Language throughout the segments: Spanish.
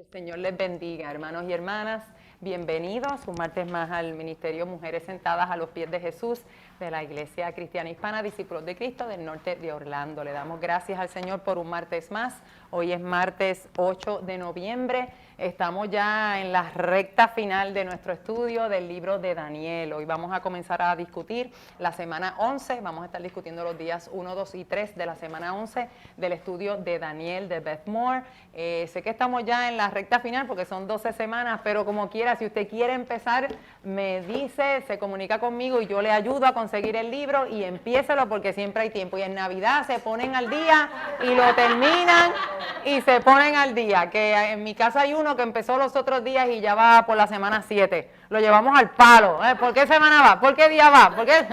El Señor les bendiga, hermanos y hermanas. Bienvenidos un martes más al Ministerio Mujeres Sentadas a los Pies de Jesús de la Iglesia Cristiana Hispana, Discípulos de Cristo del norte de Orlando. Le damos gracias al Señor por un martes más. Hoy es martes 8 de noviembre. Estamos ya en la recta final de nuestro estudio del libro de Daniel. Hoy vamos a comenzar a discutir la semana 11. Vamos a estar discutiendo los días 1, 2 y 3 de la semana 11 del estudio de Daniel de Beth Moore. Sé que estamos ya en la recta final porque son 12 semanas, pero como quiera, si usted quiere empezar, me dice, se comunica conmigo y yo le ayudo a conseguir el libro y empiécelo porque siempre hay tiempo. Y en Navidad se ponen al día y lo terminan y se ponen al día. Que en mi casa hay uno que empezó los otros días y ya va por la semana 7. Lo llevamos al palo. ¿Por qué semana va? ¿Por qué día va? ¿Por qué?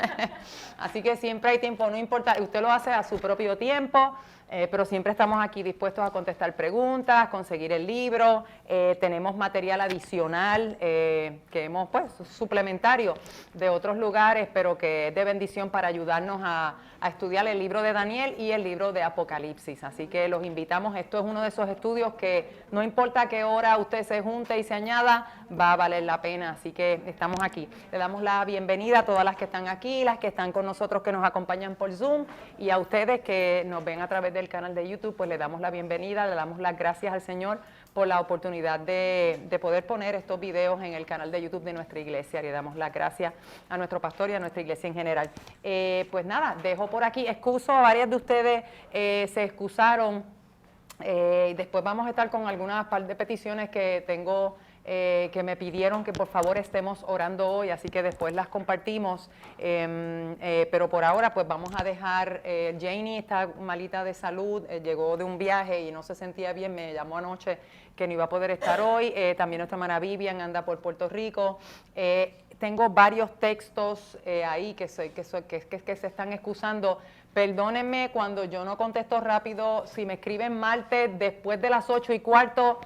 Así que siempre hay tiempo, no importa, usted lo hace a su propio tiempo. Pero siempre estamos aquí dispuestos a contestar preguntas, conseguir el libro, tenemos material adicional que hemos, pues, suplementario de otros lugares, pero que es de bendición para ayudarnos a estudiar el libro de Daniel y el libro de Apocalipsis. Así que los invitamos, esto es uno de esos estudios que no importa a qué hora usted se junte y se añada, va a valer la pena, así que estamos aquí. Le damos la bienvenida a todas las que están aquí, las que están con nosotros que nos acompañan por Zoom y a ustedes que nos ven a través del canal de YouTube, pues le damos la bienvenida, le damos las gracias al Señor por la oportunidad de poder poner estos videos en el canal de YouTube de nuestra iglesia. Le damos las gracias a nuestro pastor y a nuestra iglesia en general. Pues nada, dejo por aquí, excuso a varias de ustedes, se excusaron, después vamos a estar con algunas par de peticiones que tengo que me pidieron que por favor estemos orando hoy, así que después las compartimos, pero por ahora pues vamos a dejar, Janie está malita de salud, llegó de un viaje y no se sentía bien, me llamó anoche que no iba a poder estar hoy, también nuestra hermana Vivian anda por Puerto Rico, tengo varios textos ahí que se están excusando. Perdónenme cuando yo no contesto rápido, si me escriben martes después de las 8:15,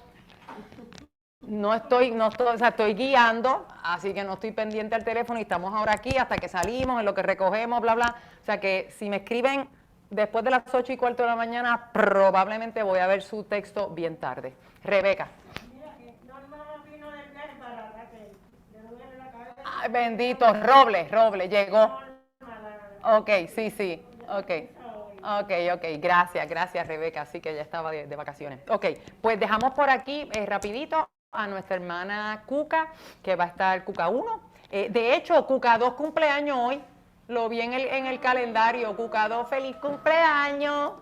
o sea, estoy guiando, así que no estoy pendiente al teléfono y estamos ahora aquí hasta que salimos, en lo que recogemos, bla, bla. O sea que si me escriben después de las 8:15 de la mañana, probablemente voy a ver su texto bien tarde. Rebeca. Mira, Norma vino del viaje para Raquel. Le duele la cabeza. Ay, bendito, Roble, llegó. Ok, sí, ok, gracias Rebeca, sí que ya estaba de vacaciones. Ok, pues dejamos por aquí rapidito a nuestra hermana Cuca, que va a estar Cuca 1. De hecho, Cuca 2 cumpleaños hoy, lo vi en el calendario. Cuca 2, feliz cumpleaños.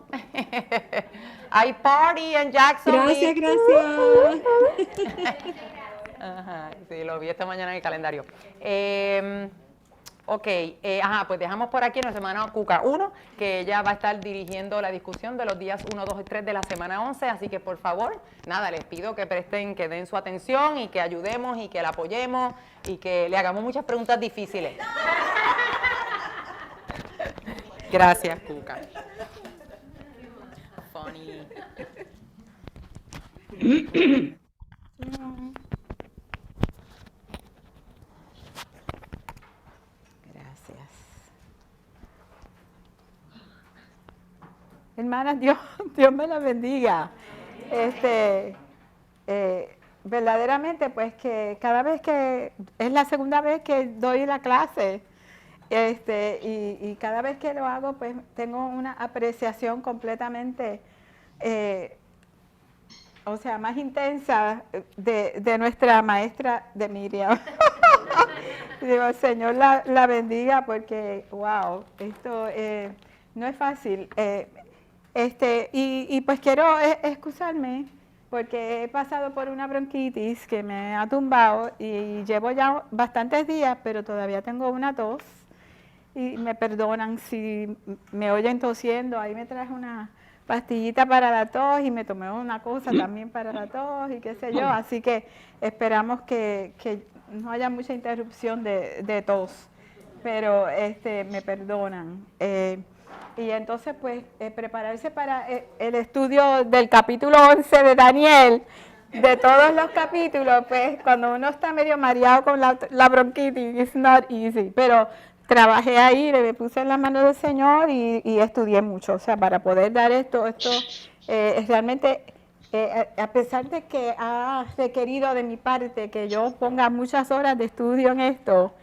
Hay party en Jacksonville. Gracias. Ajá, sí, lo vi esta mañana en el calendario. Ok, pues dejamos por aquí a nuestra hermana Cuca 1, que ella va a estar dirigiendo la discusión de los días 1, 2 y 3 de la semana 11, así que por favor, nada, les pido que den su atención y que ayudemos y que la apoyemos y que le hagamos muchas preguntas difíciles. Gracias, Cuca. Funny. Hermanas, Dios me las bendiga. Verdaderamente, pues que cada vez que, es la segunda vez que doy la clase, y cada vez que lo hago, pues tengo una apreciación completamente, más intensa de nuestra maestra de Miriam. Digo, el Señor la bendiga porque, wow, esto no es fácil. Y pues quiero excusarme porque he pasado por una bronquitis que me ha tumbado y llevo ya bastantes días, pero todavía tengo una tos y me perdonan si me oyen tosiendo. Ahí me traje una pastillita para la tos y me tomé una cosa también para la tos y qué sé yo, así que esperamos que no haya mucha interrupción de tos, pero me perdonan. Y entonces, pues, prepararse para el estudio del capítulo 11 de Daniel, de todos los capítulos, pues, cuando uno está medio mareado con la bronquitis, it's not easy, pero trabajé ahí, me puse en las manos del Señor y estudié mucho, o sea, para poder dar esto realmente A pesar de que ha requerido de mi parte que yo ponga muchas horas de estudio en esto,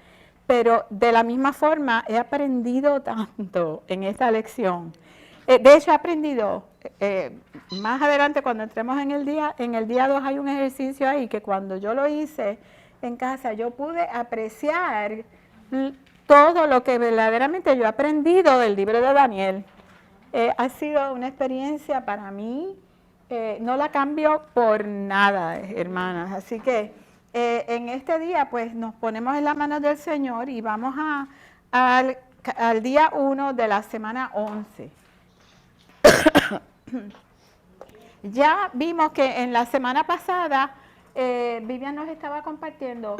pero de la misma forma he aprendido tanto en esta lección. De hecho, he aprendido, más adelante cuando entremos en el día 2 hay un ejercicio ahí que cuando yo lo hice en casa, yo pude apreciar todo lo que verdaderamente yo he aprendido del libro de Daniel. Ha sido una experiencia para mí, no la cambio por nada, hermanas. Así que en este día pues nos ponemos en las manos del Señor y vamos al día 1 de la semana 11. Ya vimos que en la semana pasada Vivian nos estaba compartiendo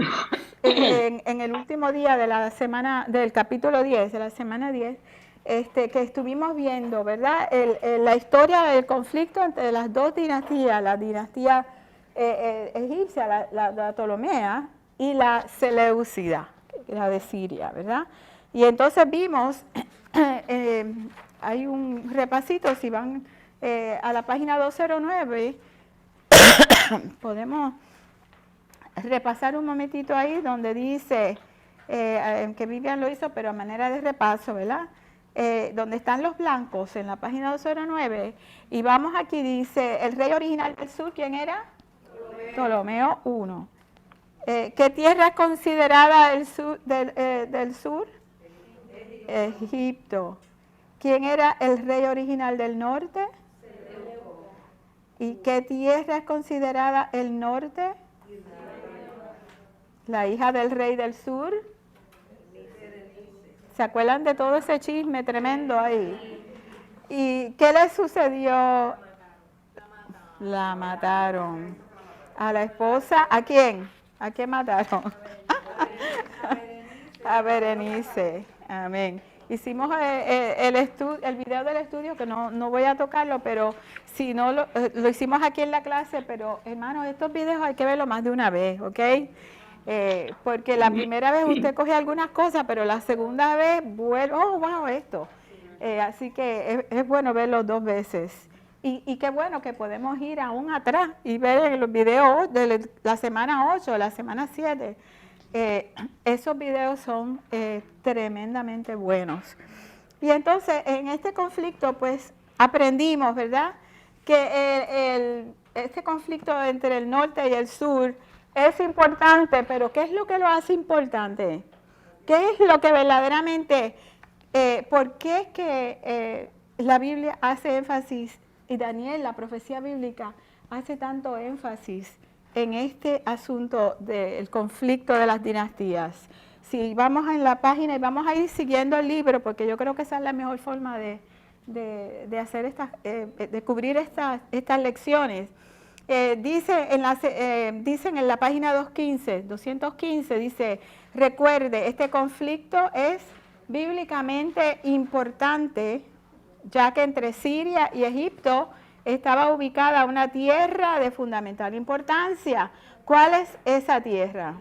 en el último día de la semana, del capítulo 10, de la semana 10, que estuvimos viendo, ¿verdad? La historia del conflicto entre las dos dinastías, la dinastía egipcia, la Ptolomea, y la Seleucida, la de Siria, ¿verdad? Y entonces vimos, hay un repasito, si van a la página 209, podemos repasar un momentito ahí donde dice, que Vivian lo hizo, pero a manera de repaso, ¿verdad? Donde están los blancos en la página 209, y vamos aquí, dice, el rey original del sur, ¿quién era? Ptolomeo I. ¿Qué tierra es considerada del sur? Egipto. ¿Quién era el rey original del norte? ¿Y qué tierra es considerada el norte? La hija del rey del sur. ¿Se acuerdan de todo ese chisme tremendo ahí? ¿Y qué le sucedió? La mataron. A la esposa, ¿a quién? ¿A quién mataron? A Berenice. Amén. Hicimos el video del estudio, que no voy a tocarlo, pero si no lo hicimos aquí en la clase, pero hermanos, estos videos hay que verlo más de una vez, ¿ok? Porque la primera vez usted coge algunas cosas, pero la segunda vez vuelve, oh, wow, esto. Así que es bueno verlo 2 veces. Y qué bueno que podemos ir aún atrás y ver los videos de la semana 8, la semana 7. Esos videos son tremendamente buenos. Y entonces, en este conflicto, pues, aprendimos, ¿verdad?, que este conflicto entre el norte y el sur es importante, pero ¿qué es lo que lo hace importante? ¿Qué es lo que verdaderamente, por qué es que la Biblia hace énfasis, y Daniel, la profecía bíblica, hace tanto énfasis en este asunto del conflicto de las dinastías? Si vamos en la página y vamos a ir siguiendo el libro, porque yo creo que esa es la mejor forma de hacer de cubrir estas lecciones. Dicen en la página 215, dice, recuerde, este conflicto es bíblicamente importante, ya que entre Siria y Egipto estaba ubicada una tierra de fundamental importancia. ¿Cuál es esa tierra?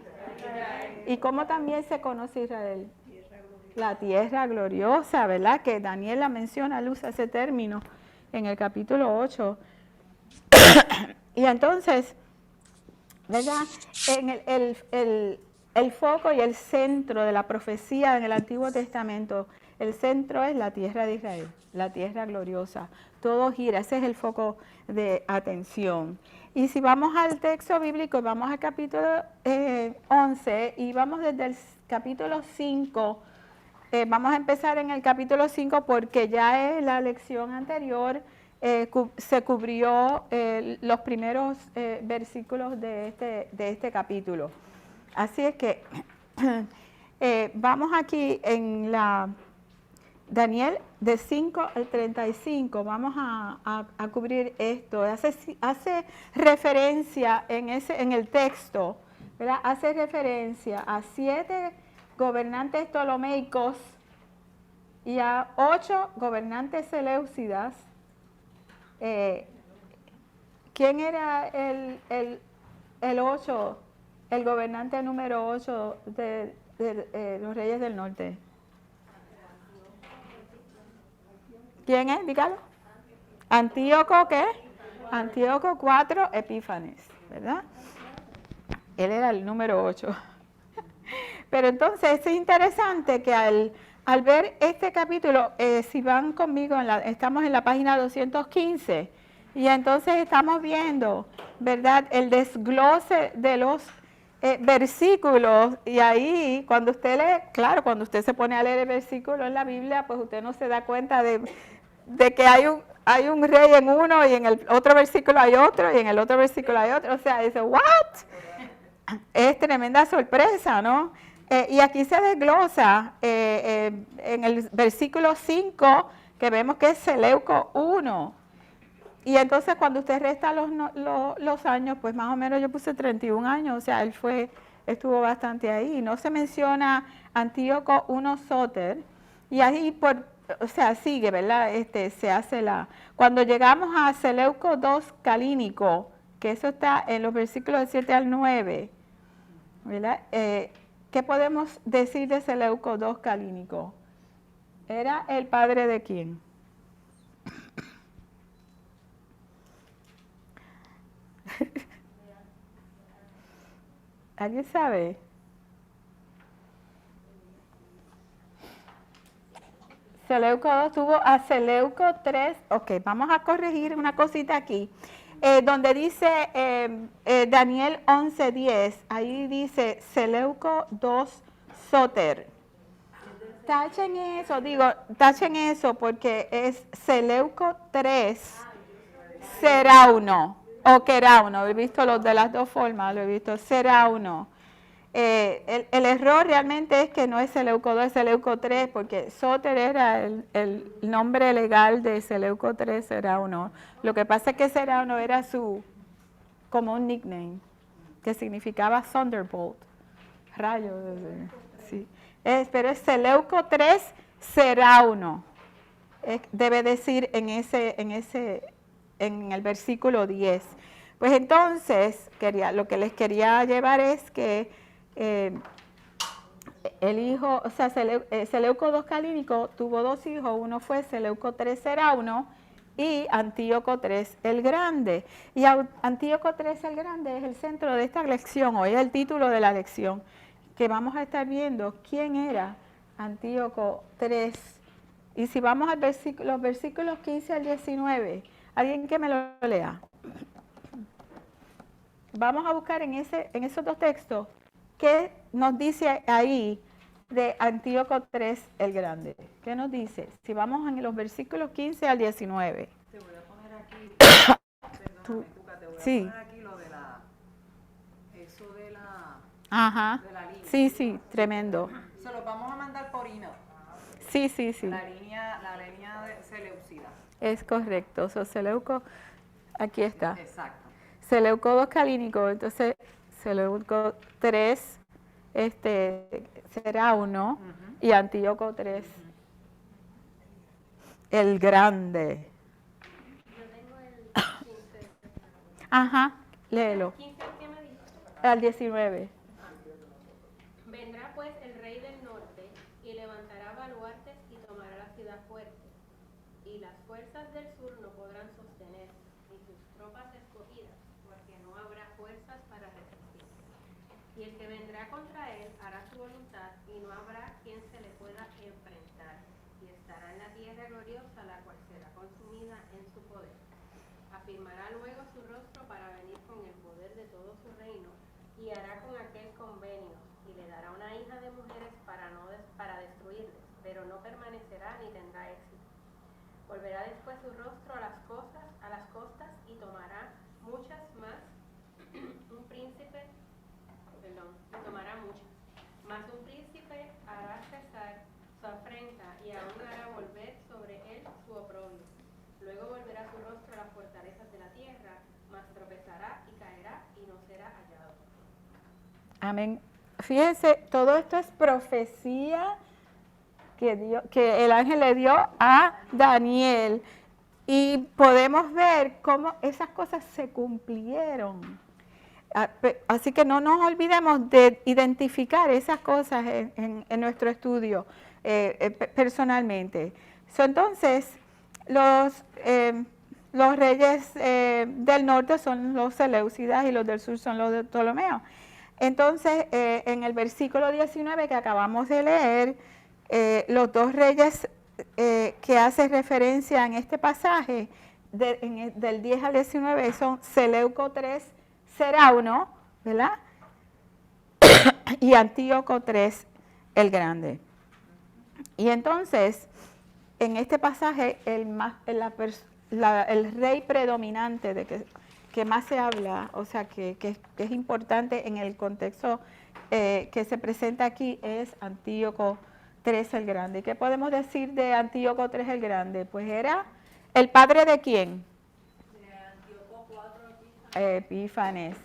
¿Y cómo también se conoce Israel? La tierra gloriosa, ¿verdad? Que Daniel la menciona, usa ese término en el capítulo 8. Y entonces, ¿verdad? En el foco y el centro de la profecía en el Antiguo Testamento, el centro es la tierra de Israel, la tierra gloriosa. Todo gira, ese es el foco de atención. Y si vamos al texto bíblico, vamos al capítulo 11 y vamos desde el capítulo 5. Vamos a empezar en el capítulo 5 porque ya en la lección anterior se cubrió los primeros versículos de este capítulo. Así es que vamos aquí en la Daniel de 5 al 35, vamos a cubrir esto. Hace referencia en el texto, ¿verdad? Hace referencia a 7 gobernantes ptolomeicos y a 8 gobernantes seleucidas. ¿Quién era el 8, el gobernante número 8 de los reyes del norte? ¿Quién es? Dígalo. Antíoco, ¿qué? Antíoco 4, Epífanes, ¿verdad? Él era el número 8. Pero entonces es interesante que al ver este capítulo, si van conmigo, estamos en la página 215, y entonces estamos viendo, ¿verdad?, el desglose de los versículos, y ahí cuando usted lee, claro, cuando usted se pone a leer el versículo en la Biblia, pues usted no se da cuenta de que hay un rey en uno y en el otro versículo hay otro y en el otro versículo hay otro. O sea, dice, ¿what? Es tremenda sorpresa, ¿no? Y aquí se desglosa en el versículo 5, que vemos que es Seleuco 1. Y entonces cuando usted resta los años, pues más o menos yo puse 31 años, o sea, estuvo bastante ahí. No se menciona Antíoco 1 Sóter, y ahí o sea, sigue, ¿verdad? Se hace cuando llegamos a Seleuco 2 Calínico, que eso está en los versículos del 7 al 9, ¿verdad? ¿Qué podemos decir de Seleuco 2 Calínico? ¿Era el padre de quién? ¿Alguien sabe? Seleuco 2 tuvo a Seleuco 3. Ok, vamos a corregir una cosita aquí. Donde dice Daniel 11:10, ahí dice Seleuco 2 Sóter. Tachen eso porque es Seleuco 3 Serauno o Querauno. He visto los de las dos formas, lo he visto, Serauno. El error realmente es que no es Seleuco 2, es Seleuco 3, porque Sóter era el nombre legal de Seleuco 3, Serauno. Lo que pasa es que Serauno era como un nickname, que significaba Thunderbolt, rayo. Sí. Pero es Seleuco 3, Serauno. Debe decir en el versículo 10. Pues entonces, lo que les quería llevar es que el hijo, o sea, Seleuco 2 Calínico tuvo dos hijos, uno fue Seleuco 3 Serauno y Antíoco 3 el Grande. Y Antíoco 3 el Grande es el centro de esta lección, hoy es el título de la lección, que vamos a estar viendo quién era Antíoco 3. Y si vamos a los versículos 15 al 19, alguien que me lo lea. Vamos a buscar en esos dos textos qué nos dice ahí de Antíoco 3 el Grande. ¿Qué nos dice? Si vamos en los versículos 15 al 19. Te voy a poner aquí, perdóname, Cuca, te voy a poner aquí lo de eso de la, ajá, de la línea. Sí, tremendo. Se los vamos a mandar por email. Sí. La línea de Seleucida. Es correcto. Seleuco, aquí está. Exacto. Seleuco 2 Calínico, entonces Seleuco 3 será uno, y Antíoco 3 el Grande. Yo tengo el 15. Ajá, léelo. 15, ¿qué me dijo? Al 19. Vendrá pues el rey del norte y levantará baluartes y tomará la ciudad fuerte. Y las fuerzas del sur no podrán sostener, ni sus tropas escogidas, porque no habrá fuerzas para resistir. Y el que vendrá contra él hará su voluntad y no habrá quien se le pueda enfrentar. Y estará en la tierra gloriosa, la cual será consumida en su poder. Afirmará luego su rostro para venir con el poder de todo su reino y hará con aquel convenio y le dará una hija de mujeres para destruirles, pero no permanecerá ni tendrá éxito. Volverá después su rostro a las costas y tomará muchas más. Mas un príncipe hará cesar su afrenta y aún hará volver sobre él su oprobio. Luego volverá su rostro a las fortalezas de la tierra, mas tropezará y caerá y no será hallado. Amén. Fíjense, todo esto es profecía que el ángel le dio a Daniel, y podemos ver cómo esas cosas se cumplieron. Así que no nos olvidemos de identificar esas cosas en nuestro estudio personalmente. Entonces, los los reyes del norte son los Seleucidas y los del sur son los de Ptolomeo. Entonces, en el versículo 19 que acabamos de leer, los dos reyes que hace referencia en este pasaje, del 10 al 19, son Seleuco III Serauno, ¿verdad? Y Antíoco III el Grande. Y entonces, en este pasaje, el rey predominante de que más se habla, o sea, que es importante en el contexto que se presenta aquí, es Antíoco III el Grande. ¿Y qué podemos decir de Antíoco III el Grande? Pues era el padre de ¿quién? De Antíoco IV Epífanes.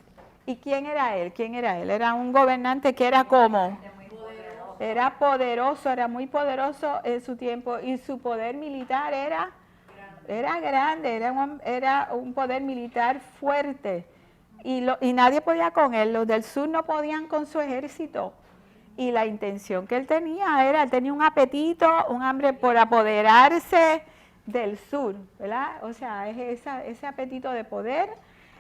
¿Y quién era él? ¿Quién era él? Era un gobernante que era como... Era poderoso, era muy poderoso en su tiempo y su poder militar era grande, era un poder militar fuerte y nadie podía con él, los del sur no podían con su ejército y la intención que él tenía un apetito, un hambre por apoderarse del sur, ¿verdad? O sea, es ese apetito de poder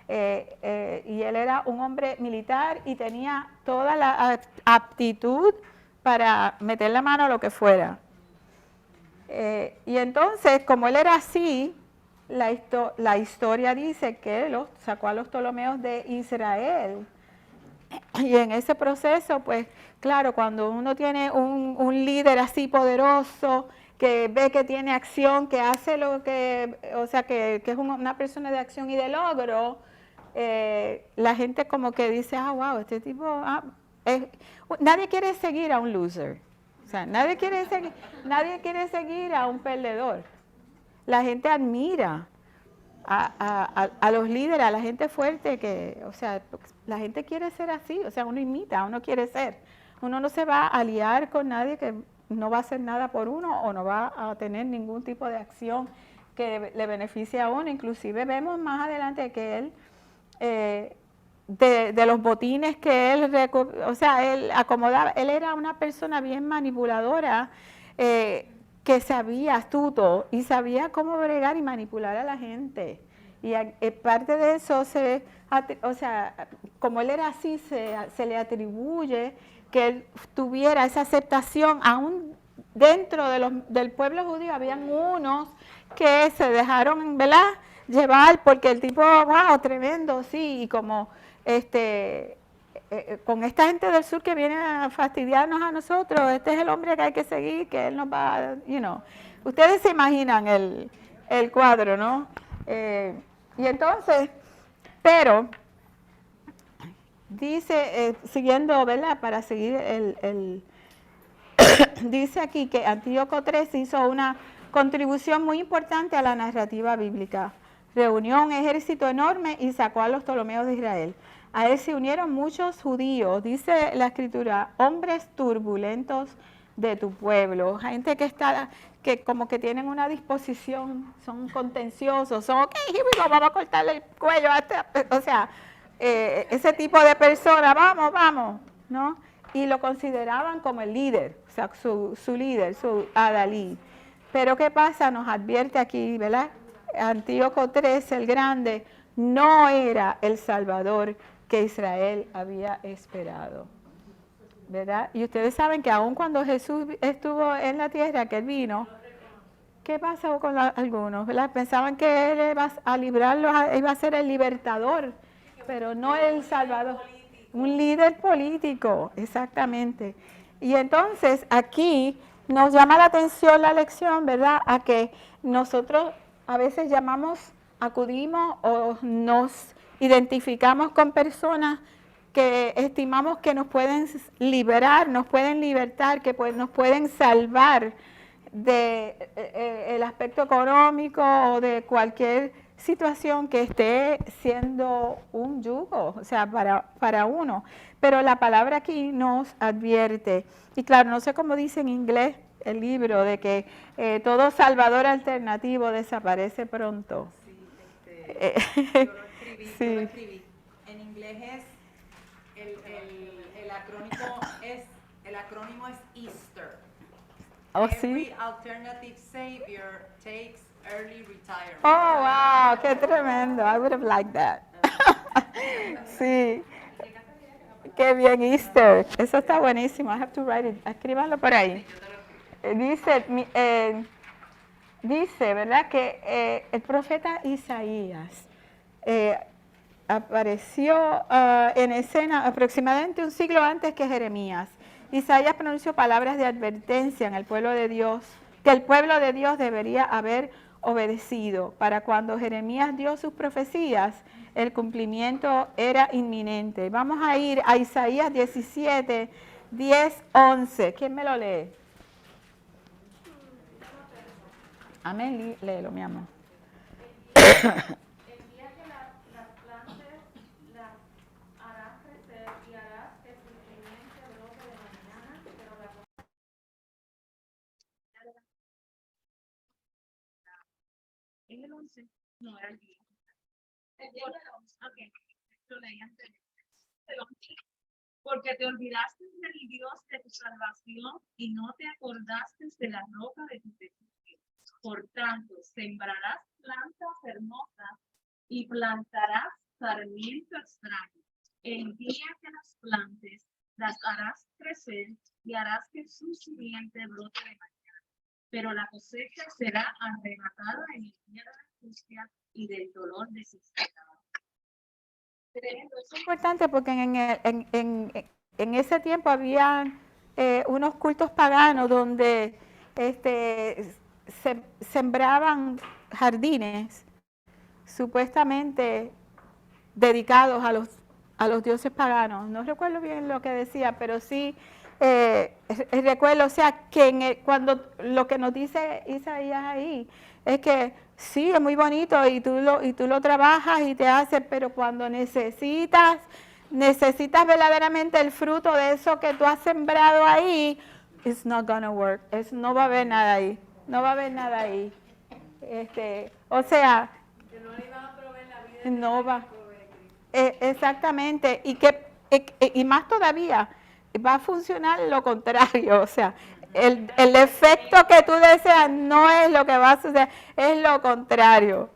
y él era un hombre militar y tenía toda la aptitud para meter la mano a lo que fuera. Y entonces, como él era así, la historia dice que él sacó a los Ptolomeos de Israel. Y en ese proceso, pues, claro, cuando uno tiene un líder así poderoso, que ve que tiene acción, que hace lo que, o sea, que es una persona de acción y de logro, la gente como que dice, wow, este tipo... nadie quiere seguir a un loser, o sea, nadie quiere seguir a un perdedor. La gente admira a los líderes, a la gente fuerte, o sea, la gente quiere ser así, o sea, uno imita, uno quiere ser. Uno no se va a aliar con nadie que no va a hacer nada por uno o no va a tener ningún tipo de acción que le beneficie a uno. Inclusive vemos más adelante que él... de los botines que él acomodaba, él era una persona bien manipuladora, que sabía, astuto, y sabía cómo bregar y manipular a la gente. Y parte de eso, como él era así, se le atribuye que él tuviera esa aceptación, aún dentro del pueblo judío, habían unos que se dejaron, ¿verdad?, llevar, porque el tipo, wow, tremendo, sí, y como con esta gente del sur que viene a fastidiarnos a nosotros, este es el hombre que hay que seguir, que él nos va a, ustedes se imaginan el cuadro, ¿no? Y entonces, pero, dice, siguiendo, ¿verdad?, para seguir dice aquí que Antíoco III hizo una contribución muy importante a la narrativa bíblica. Reunió un ejército enorme y sacó a los Ptolomeos de Israel. A él se unieron muchos judíos, dice la escritura, hombres turbulentos de tu pueblo, gente que como que tienen una disposición, son contenciosos, son, ok, here we go, vamos a cortarle el cuello a o sea, ese tipo de personas, vamos, ¿no? Y lo consideraban como el líder, o sea, su líder, su adalid. Pero ¿qué pasa? Nos advierte aquí, ¿verdad? Antíoco III el Grande no era el Salvador que Israel había esperado, ¿verdad? Y ustedes saben que aun cuando Jesús estuvo en la tierra, que él vino, ¿qué pasó con algunos? ¿Verdad? Pensaban que él iba a librarlos, iba a ser el libertador, pero no el Salvador. Un líder político, exactamente. Y entonces aquí nos llama la atención la lección, ¿verdad?, a que nosotros a veces acudimos o nos identificamos con personas que estimamos que nos pueden liberar, nos pueden libertar, que nos pueden salvar del aspecto económico o de cualquier situación que esté siendo un yugo, o sea, para uno. Pero la palabra aquí nos advierte, y claro, no sé cómo dice en inglés el libro, de que todo salvador alternativo desaparece pronto. Sí, yo lo escribí. En inglés es, el acrónimo es Easter. Oh, Every sí. alternative savior takes early retirement. Oh, wow, qué tremendo. I would have liked that. Sí. Qué bien, Easter. Eso está buenísimo. I have to write it. Escríbanlo por ahí. Dice, ¿verdad? Que el profeta Isaías apareció en escena aproximadamente un siglo antes que Jeremías. Isaías pronunció palabras de advertencia en el pueblo de Dios, que el pueblo de Dios debería haber obedecido. Para cuando Jeremías dio sus profecías, el cumplimiento era inminente. Vamos a ir a Isaías 17, 10, 11. ¿Quién me lo lee? Amén, léelo, mi amor. El día que las plantes las harás crecer y harás que su simiente brote de mañana, pero la en el 11, no era el día. El día del 11, ok, lo leí antes. El 11. Porque te olvidaste del Dios de tu salvación y no te acordaste de la roca de tu refugio. Por tanto, sembrarás plantas hermosas y plantarás sarmiento extraño. El día que las plantes, las harás crecer y harás que su simiente brote de mañana. Pero la cosecha será arrebatada en el día de la angustia y del dolor desesperado. Es importante porque en ese tiempo había unos cultos paganos donde sembraban jardines supuestamente dedicados a los dioses paganos. No recuerdo bien lo que decía, pero sí recuerdo, o sea, que cuando lo que nos dice Isaías ahí es que sí, es muy bonito y tú lo trabajas y te haces, pero cuando necesitas verdaderamente el fruto de eso que tú has sembrado ahí, it's not gonna work. No va a haber nada ahí. No va a haber nada ahí. O sea, Que no le iban a proveer la vida. no va. Exactamente. Y más todavía, va a funcionar lo contrario. O sea, el efecto que tú deseas no es lo que va a suceder, es lo contrario.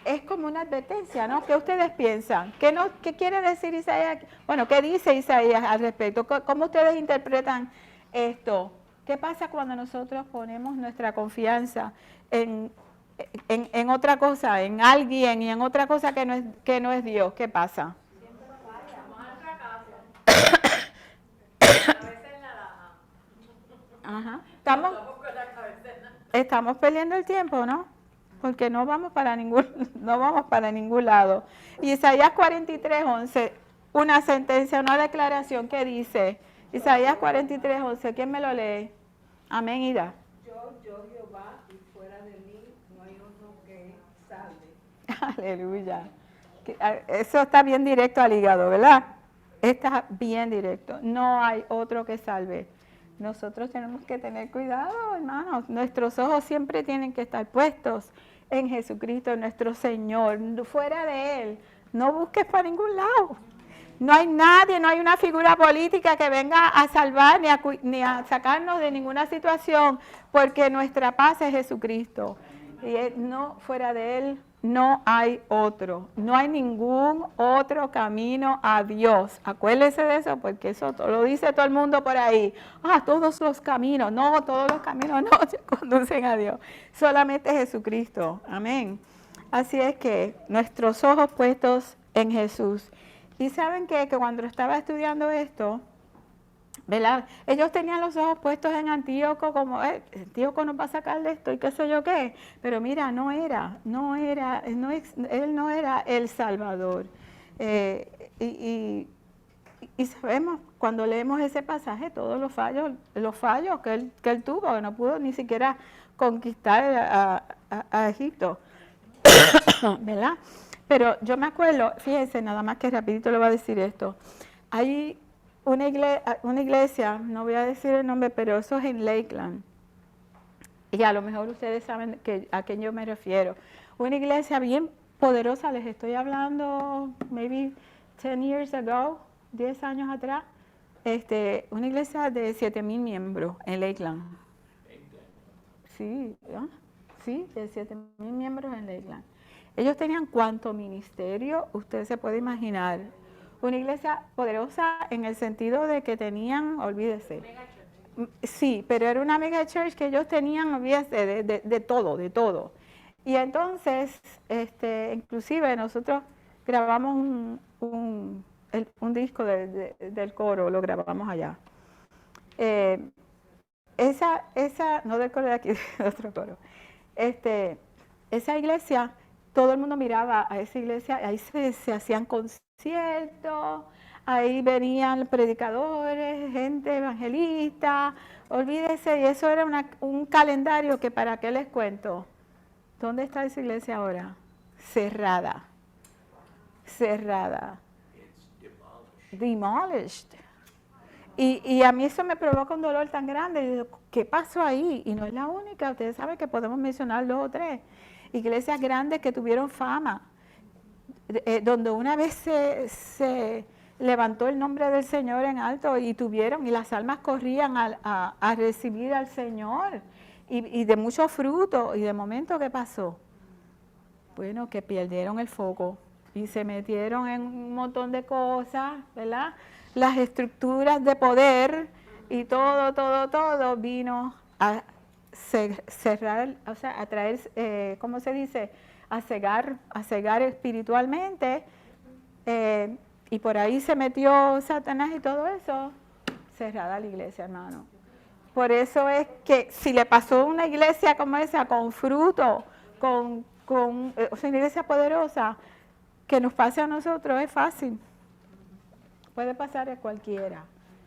Es como una advertencia, ¿no? ¿Qué ustedes piensan? ¿Qué quiere decir Isaías? Bueno, ¿qué dice Isaías al respecto? ¿Cómo ustedes interpretan esto? ¿Qué pasa cuando nosotros ponemos nuestra confianza en otra cosa, en alguien y en otra cosa que no es Dios? ¿Qué pasa? Siempre vamos al fracaso. A veces nada. Ajá. Estamos con la cabeza en la... Estamos perdiendo el tiempo, ¿no? Porque no vamos para ningún lado. Y Isaías 43, 11, una sentencia, una declaración que dice, Isaías 43, 11, ¿quién me lo lee? Amén, Ida. Yo Jehová, y fuera de mí no hay otro que salve. Aleluya. Eso está bien directo al hígado, ¿verdad? Está bien directo. No hay otro que salve. Nosotros tenemos que tener cuidado, hermanos. Nuestros ojos siempre tienen que estar puestos en Jesucristo, nuestro Señor. Fuera de Él, no busques para ningún lado. No hay nadie, no hay una figura política que venga a salvar ni a sacarnos de ninguna situación, porque nuestra paz es Jesucristo. Y no, fuera de Él no hay otro. No hay ningún otro camino a Dios. Acuérdese de eso, porque eso lo dice todo el mundo por ahí. Todos los caminos. No, todos los caminos no se conducen a Dios. Solamente Jesucristo. Amén. Así es que nuestros ojos puestos en Jesús. Y saben que cuando estaba estudiando esto, ¿verdad? Ellos tenían los ojos puestos en Antíoco, como Antíoco nos va a sacar de esto y qué sé yo qué. Pero mira, él no era el Salvador. Y sabemos, cuando leemos ese pasaje, todos los fallos que él tuvo, que no pudo ni siquiera conquistar a Egipto, ¿verdad? Pero yo me acuerdo, fíjense, nada más que rapidito le voy a decir esto. Hay una iglesia, no voy a decir el nombre, pero eso es en Lakeland. Y a lo mejor ustedes saben a quién yo me refiero. Una iglesia bien poderosa, les estoy hablando, maybe 10 years ago, 10 años atrás. Una iglesia de 7,000 miembros en Lakeland. Sí, ¿sí? De 7.000 miembros en Lakeland. Ellos tenían cuánto ministerio, usted se puede imaginar. Una iglesia poderosa en el sentido de que tenían, olvídese. Sí, pero era una mega church que ellos tenían, olvídese, de todo, de todo. Y entonces, inclusive nosotros grabamos un disco del coro, lo grabamos allá. No del coro de aquí, de otro coro. Esa iglesia, todo el mundo miraba a esa iglesia, ahí se hacían conciertos, ahí venían predicadores, gente evangelista, olvídese, y eso era un calendario que para qué les cuento. ¿Dónde está esa iglesia ahora? Cerrada. Cerrada. Demolished. Y a mí eso me provoca un dolor tan grande. Y digo, ¿qué pasó ahí? Y no es la única. Ustedes saben que podemos mencionar 2 o 3 iglesias grandes que tuvieron fama, donde una vez se levantó el nombre del Señor en alto y las almas corrían a recibir al Señor. Y de mucho fruto, y de momento, ¿qué pasó? Bueno, que perdieron el foco y se metieron en un montón de cosas, ¿verdad? Las estructuras de poder y todo vino a cerrar, o sea, a traer, ¿cómo se dice? A cegar espiritualmente, y por ahí se metió Satanás y todo eso, cerrada la iglesia, hermano. Por eso es que si le pasó a una iglesia como esa, con fruto, con una iglesia poderosa, que nos pase a nosotros es fácil. Puede pasar a cualquiera.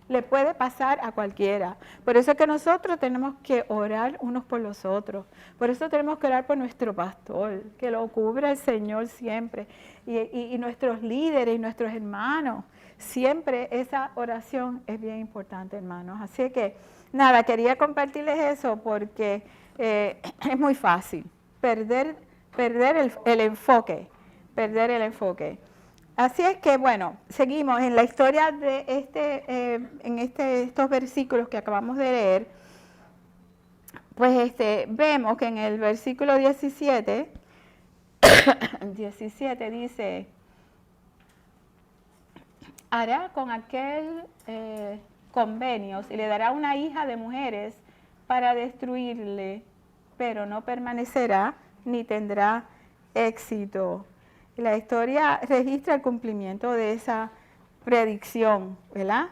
Le puede pasar a cualquiera. Por eso es que nosotros tenemos que orar unos por los otros. Por eso tenemos que orar por nuestro pastor, que lo cubra el Señor siempre. Y nuestros líderes y nuestros hermanos. Siempre esa oración es bien importante, hermanos. Así que, nada, quería compartirles eso porque es muy fácil perder el enfoque. Perder el enfoque. Así es que, bueno, seguimos en la historia de estos versículos que acabamos de leer. Pues vemos que en el versículo 17 dice, hará con aquel convenios y le dará una hija de mujeres para destruirle, pero no permanecerá ni tendrá éxito. La historia registra el cumplimiento de esa predicción, ¿verdad?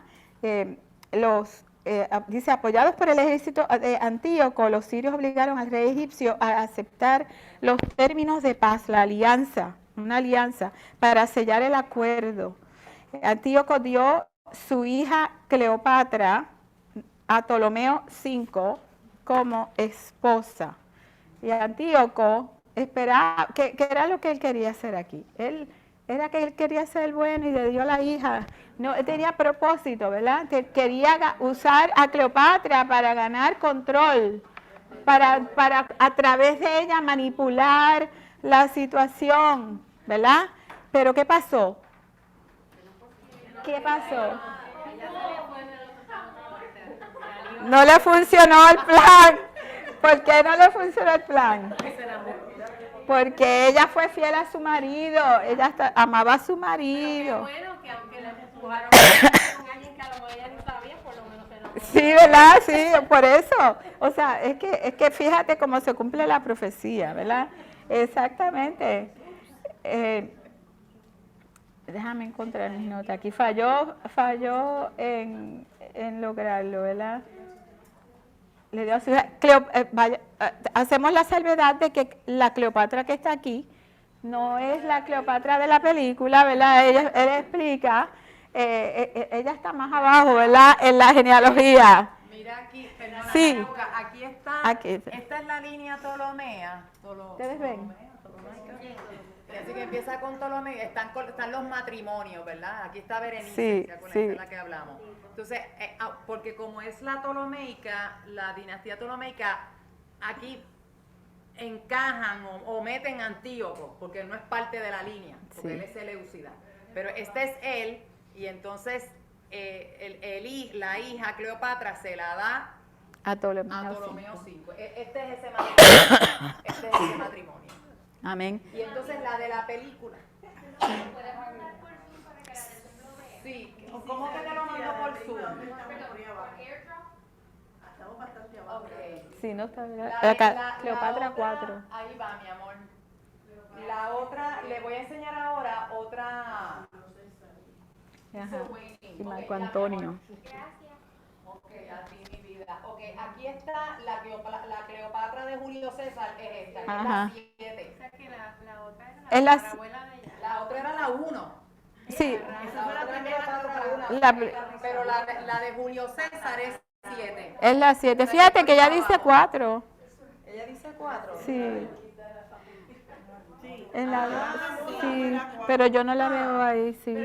Dice, apoyados por el ejército de Antíoco, los sirios obligaron al rey egipcio a aceptar los términos de paz, la alianza, una alianza, para sellar el acuerdo. Antíoco dio su hija Cleopatra a Ptolomeo V como esposa. Y Antíoco esperaba, que era lo que él quería hacer aquí. Él quería ser bueno y le dio la hija. No, él tenía propósito, ¿verdad? Que quería usar a Cleopatra para ganar control, para a través de ella manipular la situación, ¿verdad? Pero ¿qué pasó? ¿Qué pasó? No le funcionó el plan. ¿Por qué no le funcionó el plan? Porque ella fue fiel a su marido, amaba a su marido. Qué bueno que aunque le empujaron con alguien que a lo mejor ella no sabía, por lo menos se enamoró. Sí, ¿verdad? Sí, por eso. O sea, es que fíjate cómo se cumple la profecía, ¿verdad? Exactamente. Déjame encontrar mis notas aquí. Falló en lograrlo, ¿verdad? Le dio a su hija, hacemos la salvedad de que la Cleopatra que está aquí no es la Cleopatra de la película, ¿verdad? Él explica, ella está más abajo, ¿verdad? En la genealogía. Mira aquí, perdona, Sí. Laura, aquí está, Aquí. esta es la línea Ptolomea. ¿Ustedes ven? Así que empieza con Ptolomeo, están los matrimonios, ¿verdad? Aquí está Berenice, Sí, ¿se acuerdan? sí. Esa es la que hablamos. Entonces, porque como es la Ptolomeica, la dinastía Ptolomeica, aquí encajan o meten a Antíoco, porque no es parte de la línea, porque Sí. él es Seleucida. Pero este es él, y entonces la hija Cleopatra se la da A Ptolomeo a V. Ptolomeo V. Este es ese matrimonio. Este es ese matrimonio. Amén. Y entonces la de la película. Sí, ¿cómo que te lo mando por Zoom? Estamos bastante abajo. Ok. Sí, no está bien. La Cleopatra otra- 4. Ahí va, mi amor. La otra, le voy a enseñar ahora otra. Ajá. Waiting. Y Ok, Marco ya, mi Antonio. amor. Ok, a ti mi vida. Ok, aquí está la Cleopatra de Julio César, es esta, Ajá. O es la 7. sea que la otra era Es la la- abuela de ella. La otra era la 1. Sí, Esa fue la primera Cleopatra. Pero la de Julio César es 7. es la 7. Fíjate que ella dice 4. Ella dice 4. Sí. En la, sí, pero yo no la veo ahí, sí.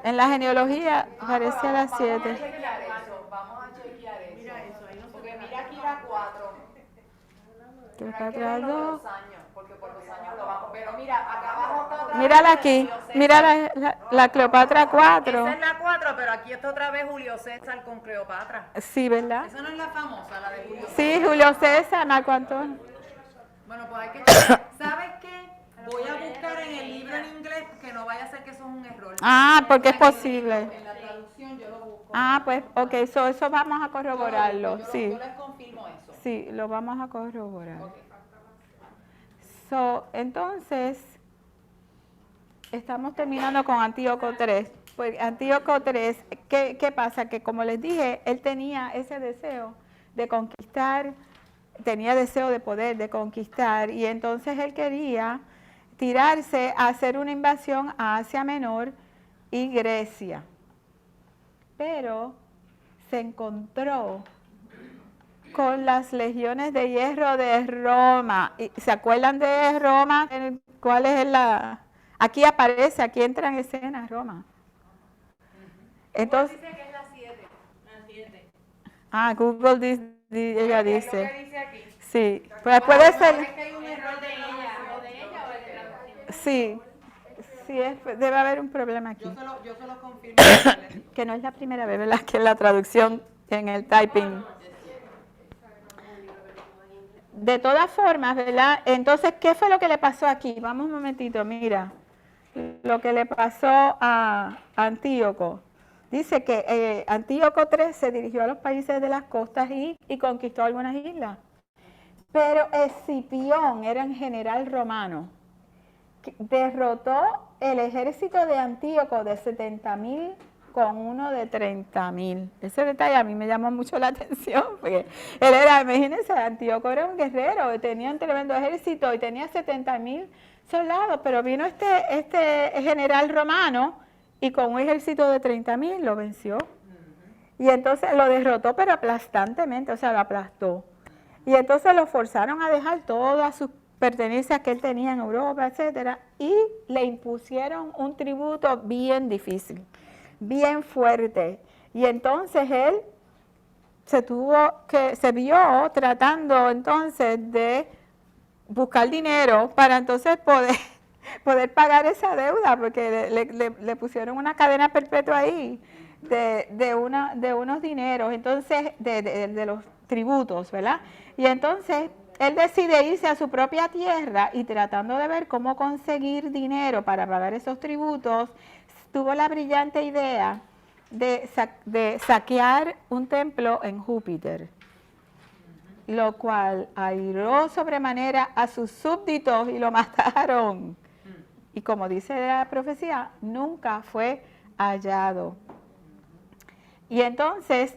En la genealogía parece a las 7. Vamos a chequear eso. Vamos a chequear eso. Mira eso, ahí no se Porque mira aquí la 4. Pero hay que Cleopatra verlo de 2. los años, porque por los años lo vamos. Pero mira, acá abajo está otra vez Mírala de aquí, Julio César. mira la Cleopatra 4. Esa es la 4, pero aquí está otra vez Julio César con Cleopatra. Sí, ¿verdad? Esa no es la famosa, la de Julio César. Sí, Julio César, Marco Antonio. Bueno, pues hay que chequear. ¿Sabes qué? Voy a buscar en el libro en inglés, que no vaya a ser que eso es un error. Ah, porque es posible. En la traducción yo lo busco. Ah, pues, ok, eso vamos a corroborarlo, Yo sí. les confirmo eso. Sí, lo vamos a corroborar. Ok. Entonces, estamos terminando con Antíoco III. Pues Antíoco III, ¿qué pasa? Que como les dije, él tenía ese deseo de conquistar, tenía deseo de poder, de conquistar, y entonces él quería tirarse a hacer una invasión a Asia Menor y Grecia. Pero se encontró con las legiones de hierro de Roma. ¿Se acuerdan de Roma? ¿Cuál es la...? Aquí aparece, aquí entra en escena Roma. Entonces, Dice que es la 7. La 7. Google ella Es lo dice. que dice aquí. Sí, pues puede Es ser, que hay un error de ella. ¿O de ella o de traducción? sí, debe haber un problema aquí. Yo se lo confirmo. Que no es la primera vez, ¿verdad? Que la traducción en el typing. De todas formas, ¿verdad? Entonces, ¿qué fue lo que le pasó aquí? Vamos un momentito, mira. Lo que le pasó a Antíoco. Dice que Antíoco III se dirigió a los países de las costas y conquistó algunas islas. Pero Escipión era un general romano. Que derrotó el ejército de Antíoco de 70.000 con uno de 30.000. Ese detalle a mí me llamó mucho la atención, porque él era, imagínense, Antíoco era un guerrero, tenía un tremendo ejército y tenía 70.000 soldados, pero vino este general romano y con un ejército de 30.000 lo venció. Y entonces lo derrotó, pero aplastantemente, o sea, lo aplastó. Y entonces lo forzaron a dejar todas sus pertenencias que él tenía en Europa, etcétera, y le impusieron un tributo bien difícil, bien fuerte. Y entonces él se vio tratando entonces de buscar dinero para entonces poder pagar esa deuda, porque le pusieron una cadena perpetua ahí de unos dineros, entonces de los tributos, ¿verdad? Y entonces él decide irse a su propia tierra y tratando de ver cómo conseguir dinero para pagar esos tributos, tuvo la brillante idea de saquear un templo en Júpiter, lo cual airó sobremanera a sus súbditos y lo mataron. Y como dice la profecía, nunca fue hallado. Y entonces,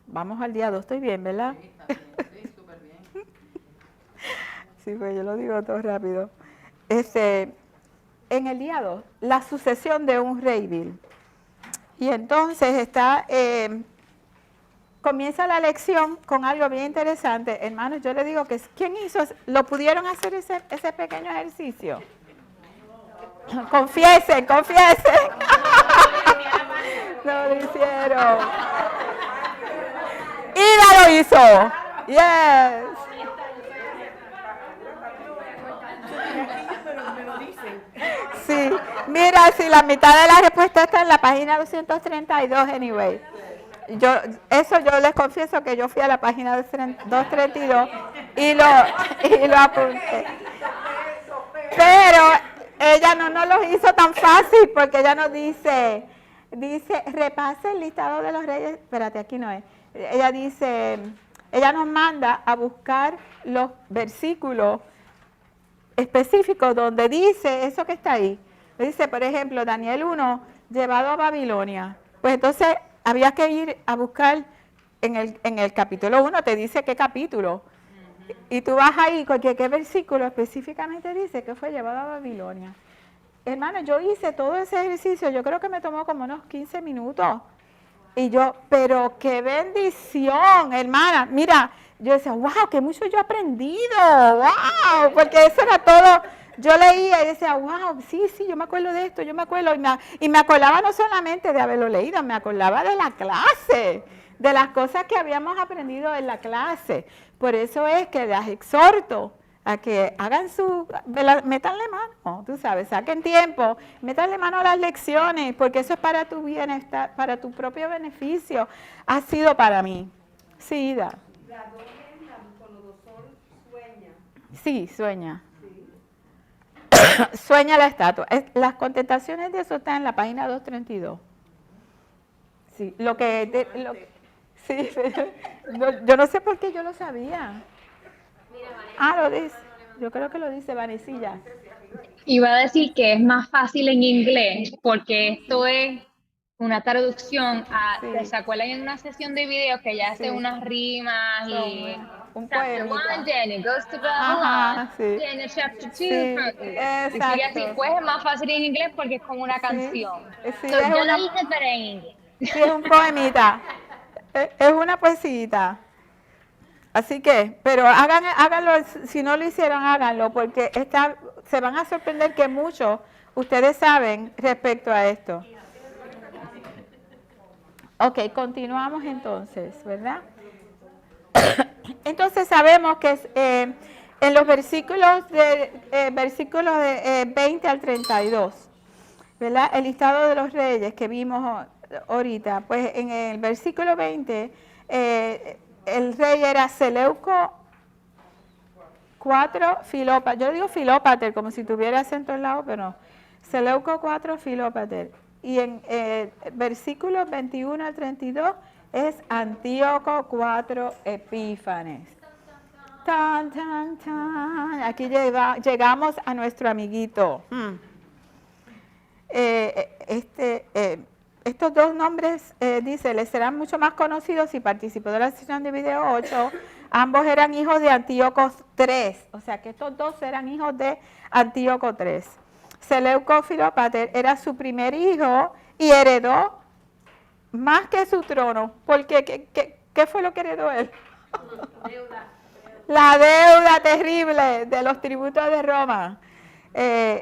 vamos al día 2, estoy bien, ¿verdad? Sí, está bien, sí, súper bien. Sí, pues yo lo digo todo rápido. En el día 2, la sucesión de un rey vil. Y entonces comienza la lección con algo bien interesante. Hermanos, yo le digo que ¿quién hizo? ¿Lo pudieron hacer ese pequeño ejercicio? Confiesen. No lo hicieron. Ida lo hizo. Yes. Pero me lo dicen. Sí, mira, si la mitad de la respuesta está en la página 232, anyway. eso yo les confieso que yo fui a la página 232 y lo apunté. Pero ella no nos lo hizo tan fácil porque ella nos dice, repase el listado de los reyes. Espérate, aquí no es. Ella dice, ella nos manda a buscar los versículos específicos donde dice eso que está ahí. Dice, por ejemplo, Daniel 1, llevado a Babilonia. Pues entonces había que ir a buscar en el capítulo 1, te dice qué capítulo. Y tú vas ahí, ¿qué versículo específicamente dice que fue llevado a Babilonia? Hermano, yo hice todo ese ejercicio, yo creo que me tomó como unos 15 minutos. Y yo, pero qué bendición, hermana. Mira, yo decía, wow, que mucho yo he aprendido, wow, porque eso era todo. Yo leía y decía, wow, sí, yo me acuerdo de esto, yo me acuerdo. Y me acordaba no solamente de haberlo leído, me acordaba de la clase, de las cosas que habíamos aprendido en la clase. Por eso es que las exhorto a que hagan métanle mano, tú sabes, saquen tiempo, métanle mano a las lecciones, porque eso es para tu bienestar, para tu propio beneficio. Ha sido para mí. Sí, Ida. La doble Nabucodonosor sueña. Sí, sueña. Sueña la estatua. Las contestaciones de eso están en la página 232. Sí, sí, yo no sé por qué yo lo sabía. Lo dice. Yo creo que lo dice Vanesilla. Iba a decir que es más fácil en inglés porque esto es una traducción a, Sí. ¿se acuerdan en una sesión de videos que ya hace unas rimas y Un chapter poemita. 1, Daniel goes to Ajá, Babylon, sí. Daniel chapter 2, Sí, y sigue así, exacto. pues es más fácil en inglés porque es como una canción. Sí, So, es yo una- lo hice pero en inglés. Sí, es un poemita. Es una poesita. Así que, pero háganlo, si no lo hicieron, háganlo, porque se van a sorprender que muchos ustedes saben respecto a esto. Ok, continuamos entonces, ¿verdad? Entonces sabemos que en los versículos de 20 al 32, ¿verdad? El listado de los reyes que vimos ahorita, pues en el versículo 20, el rey era Seleuco IV Filópater. Yo digo Filópater como si tuviera acento al lado, pero no. Seleuco IV Filópater. Y en versículos 21 al 32 es Antíoco IV Epífanes. Tan, tan, tan. Aquí llegamos a nuestro amiguito. Estos dos nombres, dice, les serán mucho más conocidos si participó de la sesión de video 8. Ambos eran hijos de Antíoco III, o sea que estos dos eran hijos de Antíoco III. Seleuco Filópater era su primer hijo y heredó más que su trono, porque ¿qué fue lo que heredó él? La deuda terrible de los tributos de Roma.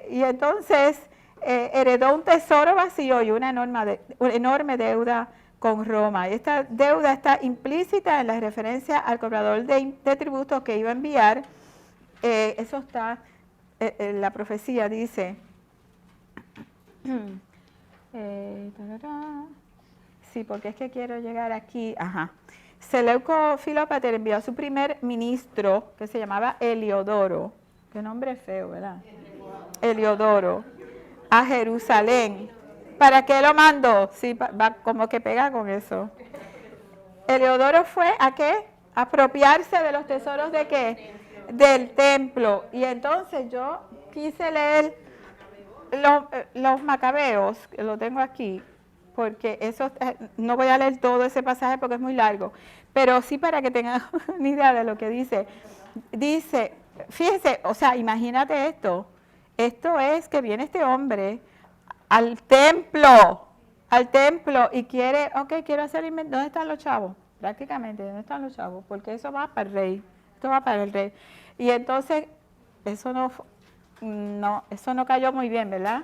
Y entonces heredó un tesoro vacío y una enorme deuda con Roma. Y esta deuda está implícita en la referencia al cobrador de tributos que iba a enviar. Eso está, la profecía dice, sí, porque es que quiero llegar aquí, Seleuco Filópater envió a su primer ministro, que se llamaba Heliodoro, qué nombre feo, ¿verdad? Heliodoro, a Jerusalén. ¿Para qué lo mandó? Sí, va como que pega con eso. Heliodoro fue a qué? Apropiarse de los tesoros de qué? Del templo. Y entonces yo quise leer los Macabeos, que lo tengo aquí, porque eso no voy a leer todo ese pasaje porque es muy largo, pero sí para que tengan una idea de lo que dice. Dice, fíjense, o sea, imagínate esto es que viene este hombre al templo y quiere, quiero hacer inventario. ¿Dónde están los chavos? Prácticamente, ¿dónde están los chavos? Porque eso va para el rey, esto va para el rey. Y entonces, eso no cayó muy bien, ¿verdad?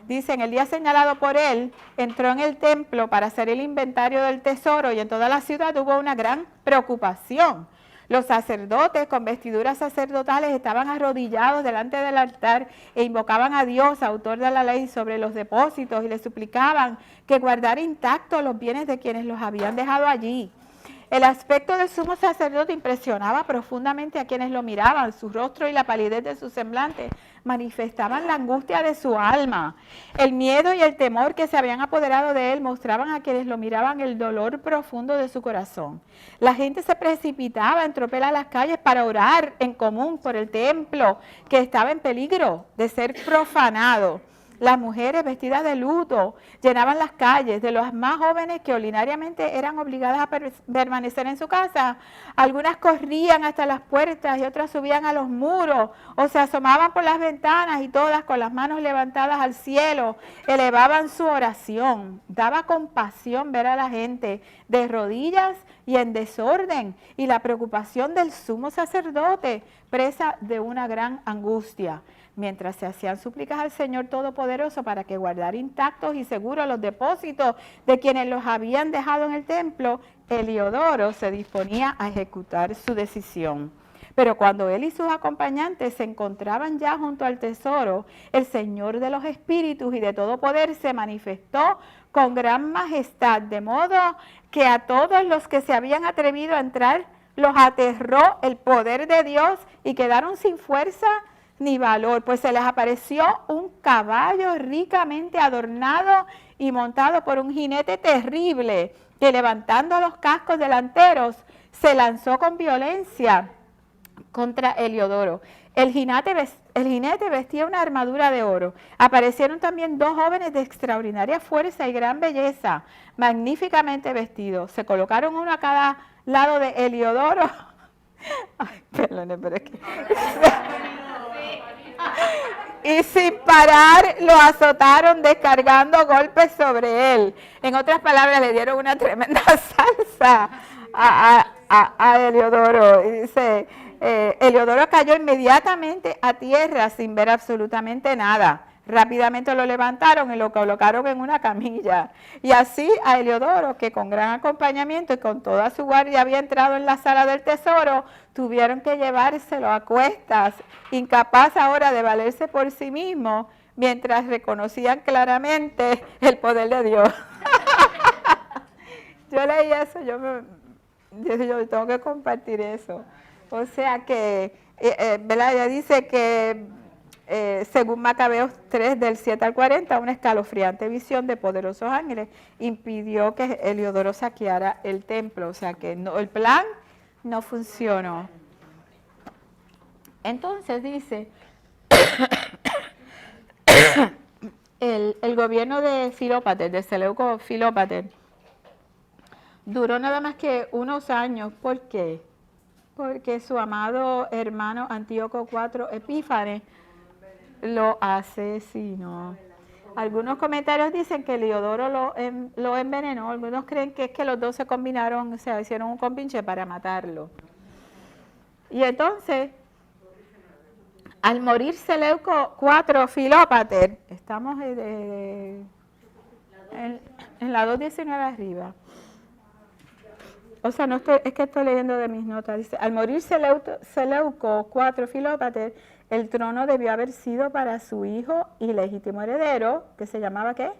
Dice, en el día señalado por él, entró en el templo para hacer el inventario del tesoro y en toda la ciudad hubo una gran preocupación. Los sacerdotes con vestiduras sacerdotales estaban arrodillados delante del altar e invocaban a Dios, autor de la ley, sobre los depósitos y le suplicaban que guardara intactos los bienes de quienes los habían dejado allí. El aspecto del sumo sacerdote impresionaba profundamente a quienes lo miraban. Su rostro y la palidez de su semblante manifestaban la angustia de su alma. El miedo y el temor que se habían apoderado de él mostraban a quienes lo miraban el dolor profundo de su corazón. La gente se precipitaba en tropel a las calles para orar en común por el templo que estaba en peligro de ser profanado. Las mujeres vestidas de luto llenaban las calles. De los más jóvenes que ordinariamente eran obligadas a permanecer en su casa, algunas corrían hasta las puertas y otras subían a los muros o se asomaban por las ventanas y todas con las manos levantadas al cielo elevaban su oración. Daba compasión ver a la gente de rodillas y en desorden y la preocupación del sumo sacerdote, presa de una gran angustia. Mientras se hacían súplicas al Señor Todopoderoso para que guardara intactos y seguros los depósitos de quienes los habían dejado en el templo, Heliodoro se disponía a ejecutar su decisión. Pero cuando él y sus acompañantes se encontraban ya junto al tesoro, el Señor de los espíritus y de todo poder se manifestó con gran majestad, de modo que a todos los que se habían atrevido a entrar los aterró el poder de Dios y quedaron sin fuerza ni valor, pues se les apareció un caballo ricamente adornado y montado por un jinete terrible, que levantando los cascos delanteros, se lanzó con violencia contra Heliodoro. El jinete vestía una armadura de oro. Aparecieron también dos jóvenes de extraordinaria fuerza y gran belleza, magníficamente vestidos. Se colocaron uno a cada lado de Heliodoro. Ay, perdone, pero es que... Y sin parar lo azotaron descargando golpes sobre él. En otras palabras, le dieron una tremenda salsa a Heliodoro. Y dice, Heliodoro cayó inmediatamente a tierra sin ver absolutamente nada. Rápidamente lo levantaron y lo colocaron en una camilla. Y así a Heliodoro, que con gran acompañamiento y con toda su guardia había entrado en la sala del tesoro, tuvieron que llevárselo a cuestas, incapaz ahora de valerse por sí mismo, mientras reconocían claramente el poder de Dios. Yo leí eso, yo tengo que compartir eso. O sea que, ¿verdad? Ella dice que, según Macabeos 3, del 7 al 40, una escalofriante visión de poderosos ángeles impidió que Heliodoro saqueara el templo. O sea que no, el plan no funcionó. Entonces dice, el gobierno de Filópater, de Seleuco Filópater, duró nada más que unos años. ¿Por qué? Porque su amado hermano Antíoco IV Epífanes lo asesinó. Algunos comentarios dicen que Heliodoro lo envenenó, algunos creen que es que los dos se combinaron, o sea, hicieron un compinche para matarlo. Y entonces, al morir Seleuco IV Filópater, estamos en la 219 arriba. O sea, es que estoy leyendo de mis notas. Dice, al morir Seleuco IV Filópater, el trono debió haber sido para su hijo y legítimo heredero, que se llamaba ¿qué?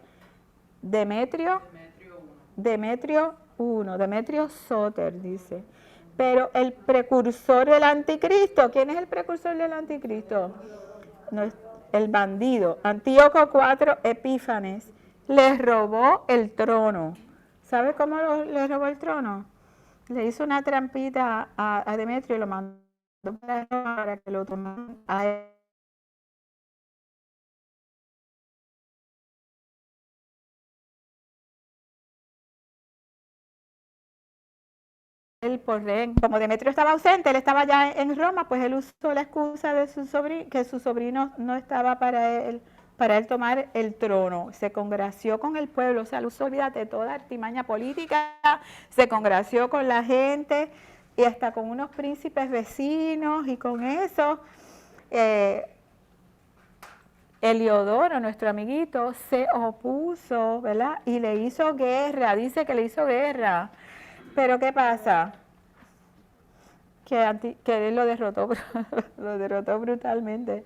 Demetrio Sóter, dice. Pero el precursor del anticristo, ¿quién es el precursor del anticristo? No, el bandido. Antíoco IV Epífanes le robó el trono. ¿Sabe cómo le robó el trono? Le hizo una trampita a Demetrio y lo mandó para que lo tomaran a él por rehén. Como Demetrio estaba ausente, él estaba ya en Roma, pues él usó la excusa de que su sobrino no estaba para él tomar el trono. Se congració con el pueblo, o sea, usó, olvídate, toda artimaña política, se congració con la gente y hasta con unos príncipes vecinos, y con eso Heliodoro, nuestro amiguito, se opuso, ¿verdad? Y le hizo guerra, dice que le hizo guerra. Pero ¿qué pasa? que él lo derrotó brutalmente.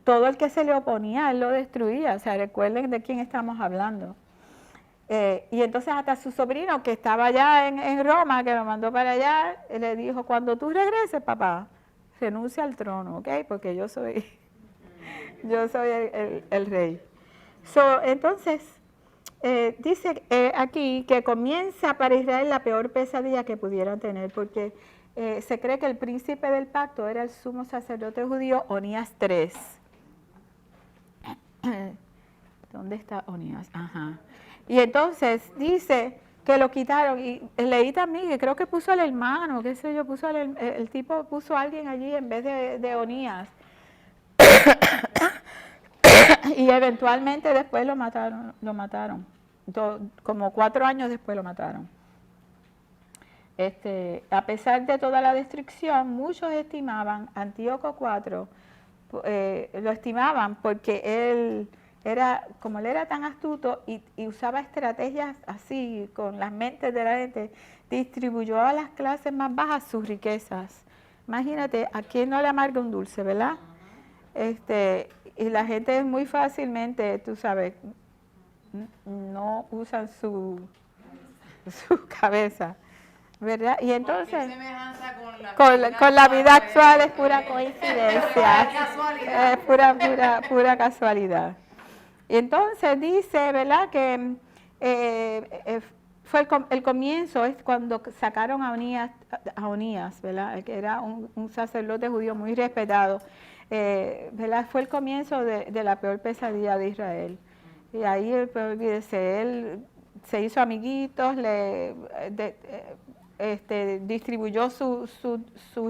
Todo el que se le oponía, él lo destruía. O sea, recuerden de quién estamos hablando. Y entonces hasta su sobrino, que estaba allá en Roma, que lo mandó para allá, le dijo, cuando tú regreses, papá, renuncia al trono, ¿ok? Porque yo soy el rey. Entonces, dice aquí que comienza para Israel la peor pesadilla que pudieran tener, porque se cree que el príncipe del pacto era el sumo sacerdote judío Onías III. ¿Dónde está Onías? Ajá. Y entonces dice que lo quitaron, y leí también que creo que puso al hermano, qué sé yo, el tipo puso a alguien allí en vez de Onías. Y eventualmente después lo mataron. Como 4 años después lo mataron. A pesar de toda la destrucción, muchos estimaban, Antíoco IV, lo estimaban porque él era tan astuto y usaba estrategias así, con las mentes de la gente, distribuyó a las clases más bajas sus riquezas. Imagínate, ¿a quién no le amarga un dulce, verdad? Y la gente muy fácilmente, tú sabes, no usan su cabeza, ¿verdad? Y entonces, con la vida actual es pura coincidencia, es pura casualidad. Y entonces dice, ¿verdad?, que fue el comienzo, es cuando sacaron a Onías, ¿verdad?, que era un sacerdote judío muy respetado, ¿verdad?, fue el comienzo de la peor pesadilla de Israel. Y ahí, olvídese, él se hizo amiguitos, distribuyó su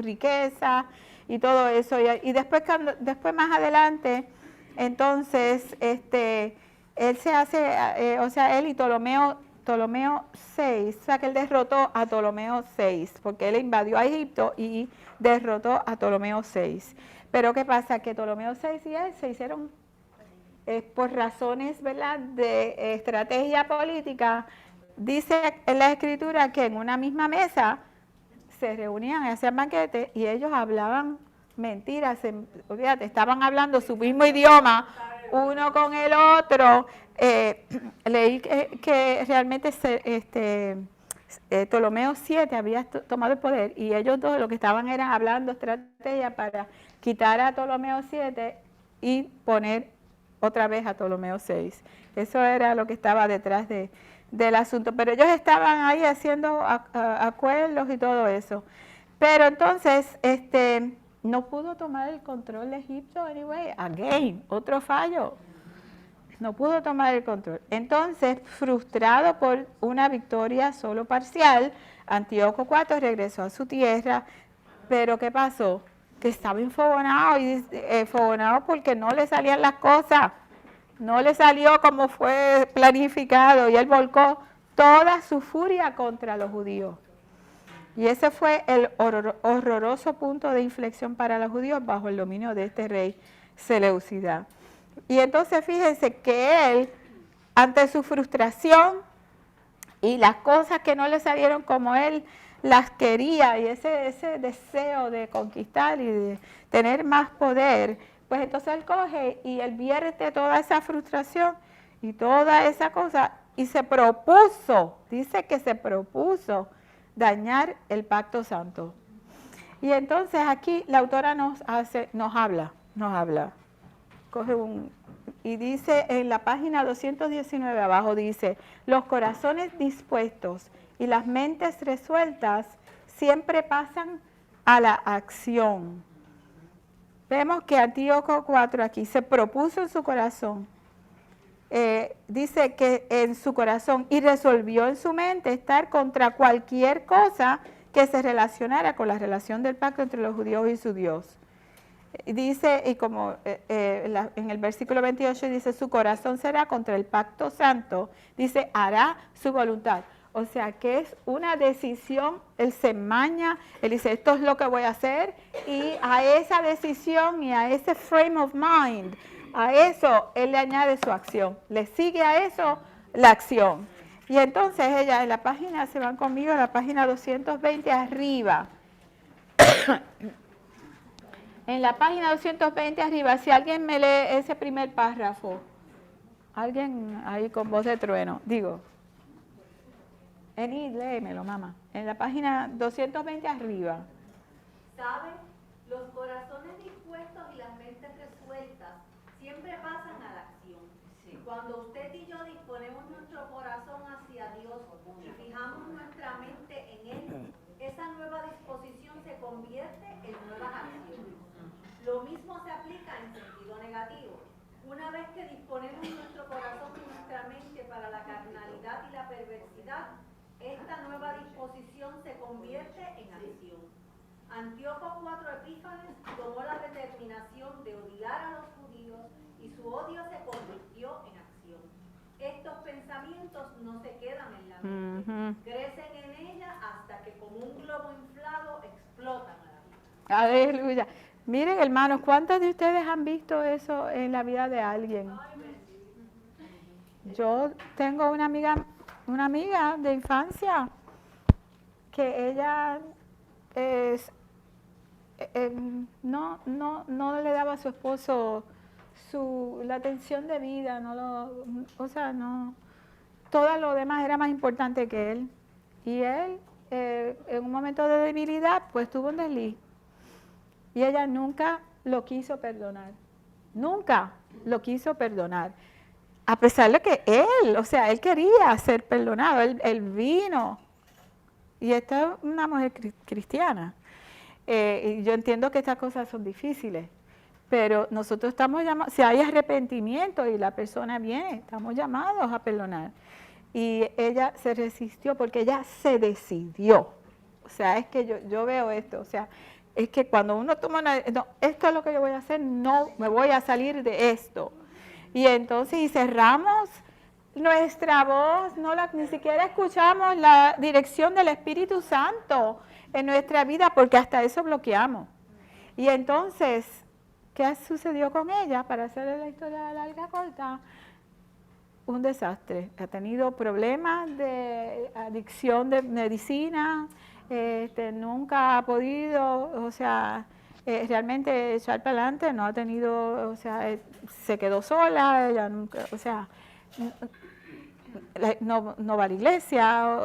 riqueza y todo eso. Y después más adelante, entonces, él se hace, él y Ptolomeo VI, o sea que él derrotó a Ptolomeo VI, porque él invadió a Egipto y derrotó a Ptolomeo VI. Pero ¿qué pasa? Que Ptolomeo VI y él se hicieron, por razones, ¿verdad?, de estrategia política. Dice en la escritura que en una misma mesa se reunían y hacían banquetes y ellos hablaban mentiras, olvídate, estaban hablando su mismo idioma, uno con el otro. Leí que realmente Ptolomeo VII había tomado el poder y ellos dos lo que estaban era hablando estrategia para quitar a Ptolomeo VII y poner otra vez a Ptolomeo VI. Eso era lo que estaba detrás del asunto, pero ellos estaban ahí haciendo acuerdos y todo eso. Pero entonces, no pudo tomar el control de Egipto, anyway, again, otro fallo. No pudo tomar el control. Entonces, frustrado por una victoria solo parcial, Antíoco IV regresó a su tierra, pero ¿qué pasó? Que estaba enfogonado porque no le salían las cosas, no le salió como fue planificado y él volcó toda su furia contra los judíos. Y ese fue el horroroso punto de inflexión para los judíos bajo el dominio de este rey Seleucida. Y entonces fíjense que él, ante su frustración y las cosas que no le salieron como él las quería y ese deseo de conquistar y de tener más poder, pues entonces él coge y él vierte toda esa frustración y toda esa cosa y se propuso, dice que se propuso dañar el pacto santo. Y entonces aquí la autora nos habla, y dice en la página 219 abajo, dice, los corazones dispuestos y las mentes resueltas siempre pasan a la acción. Vemos que Antíoco IV aquí se propuso en su corazón, dice que en su corazón y resolvió en su mente estar contra cualquier cosa que se relacionara con la relación del pacto entre los judíos y su Dios. Dice, y como en el versículo 28 dice, su corazón será contra el pacto santo, dice, hará su voluntad. O sea, que es una decisión, él se maña, él dice, esto es lo que voy a hacer, y a esa decisión y a ese frame of mind, a eso él le añade su acción, le sigue a eso la acción. Y entonces ella en la página, se van conmigo a la página 220 arriba, En la página 220 arriba, si alguien me lee ese primer párrafo, alguien ahí con voz de trueno, digo, léemelo, mamá. En la página 220 arriba. ¿Sabe? Los corazones dispuestos y las mentes resueltas siempre pasan a la acción. Cuando usted y yo disponemos nuestro corazón hacia Dios y fijamos nuestra mente en Él, esa nueva disposición se convierte en nuevas acciones. Lo mismo se aplica en sentido negativo. Una vez que disponemos nuestro corazón y nuestra mente para la carnalidad y la perversidad, esta nueva disposición se convierte en acción. Antíoco IV Epífanes tomó la determinación de odiar a los judíos y su odio se convirtió en acción. Estos pensamientos no se quedan en la mente, crecen en ella hasta que como un globo inflado explotan a la vida. Aleluya. Miren, hermanos, ¿cuántos de ustedes han visto eso en la vida de alguien? Yo tengo una amiga de infancia que ella no le daba a su esposo la atención de vida, todo lo demás era más importante que él. Y él, en un momento de debilidad, pues tuvo un desliz. Y ella nunca lo quiso perdonar. Nunca lo quiso perdonar. A pesar de que él quería ser perdonado, él vino. Y esta es una mujer cristiana. Y yo entiendo que estas cosas son difíciles, pero nosotros estamos llamados, si hay arrepentimiento y la persona viene, estamos llamados a perdonar. Y ella se resistió porque ella se decidió. O sea, es que yo veo esto, o sea, es que cuando uno toma esto es lo que yo voy a hacer, no me voy a salir de esto. Y entonces, y cerramos nuestra voz, ni siquiera escuchamos la dirección del Espíritu Santo en nuestra vida, porque hasta eso bloqueamos. Y entonces, ¿qué sucedió con ella? Para hacerle la historia larga corta, un desastre. Ha tenido problemas de adicción de medicina, nunca ha podido, realmente echar para adelante, no ha tenido, se quedó sola, ella nunca, no va a la iglesia,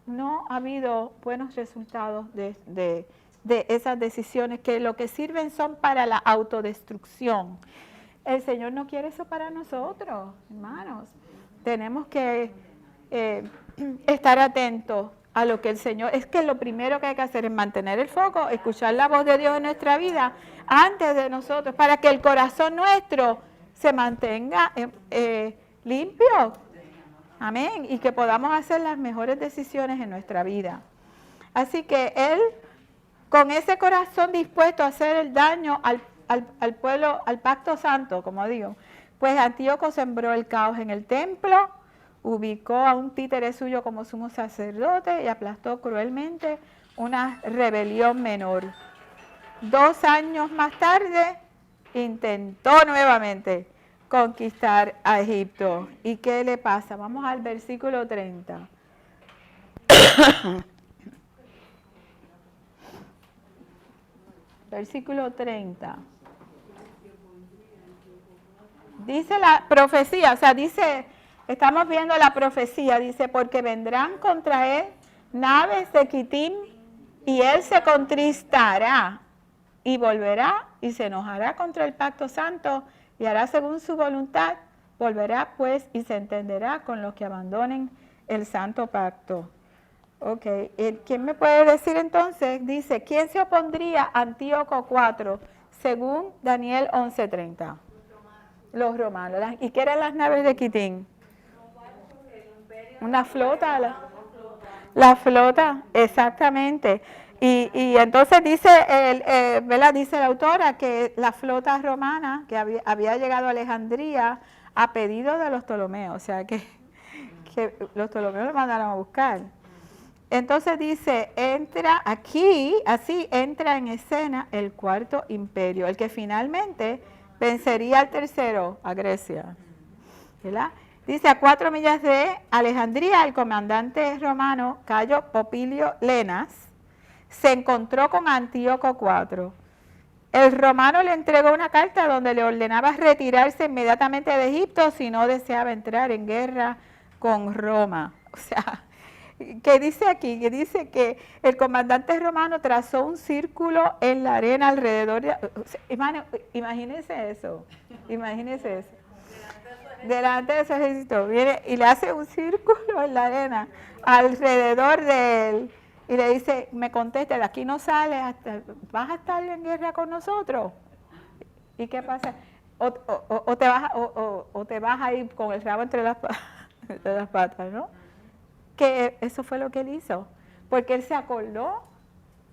no ha habido buenos resultados de esas decisiones que lo que sirven son para la autodestrucción. El Señor no quiere eso para nosotros, hermanos. Tenemos que estar atentos a lo que el Señor, es que lo primero que hay que hacer es mantener el foco, escuchar la voz de Dios en nuestra vida antes de nosotros, para que el corazón nuestro se mantenga limpio. Amén. Y que podamos hacer las mejores decisiones en nuestra vida. Así que él, con ese corazón dispuesto a hacer el daño al pueblo, al pacto santo, como digo, pues Antíoco sembró el caos en el templo, ubicó a un títere suyo como sumo sacerdote y aplastó cruelmente una rebelión menor. 2 años más tarde, intentó nuevamente conquistar a Egipto. ¿Y qué le pasa? Vamos al versículo 30. Versículo 30. Dice la profecía, estamos viendo la profecía, dice, porque vendrán contra él naves de Quitim y él se contristará y volverá y se enojará contra el pacto santo y hará según su voluntad, volverá pues y se entenderá con los que abandonen el santo pacto. Ok, ¿quién me puede decir entonces? Dice, ¿quién se opondría a Antíoco IV según Daniel 11:30? Los romanos. ¿Y qué eran las naves de Quitín? Una flota. La flota, exactamente. Y entonces dice la autora que la flota romana que había llegado a Alejandría a pedido de los Ptolomeos, o sea que los Ptolomeos lo mandaron a buscar. Entonces dice, entra en escena el cuarto imperio, el que finalmente vencería al tercero, a Grecia. ¿Verdad? Dice, a 4 millas de Alejandría, el comandante romano Cayo Popilio Lenas se encontró con Antíoco IV. El romano le entregó una carta donde le ordenaba retirarse inmediatamente de Egipto si no deseaba entrar en guerra con Roma. O sea, ¿qué dice aquí? Que dice que el comandante romano trazó un círculo en la arena alrededor de... O sea, imagínense eso, imagínense eso. Delante de su ejército, viene y le hace un círculo en la arena alrededor de él y le dice, me contesta, de aquí no sales, ¿vas a estar en guerra con nosotros? ¿Y qué pasa? O te vas a ir con el rabo entre las patas, ¿no? Que eso fue lo que él hizo, porque él se acordó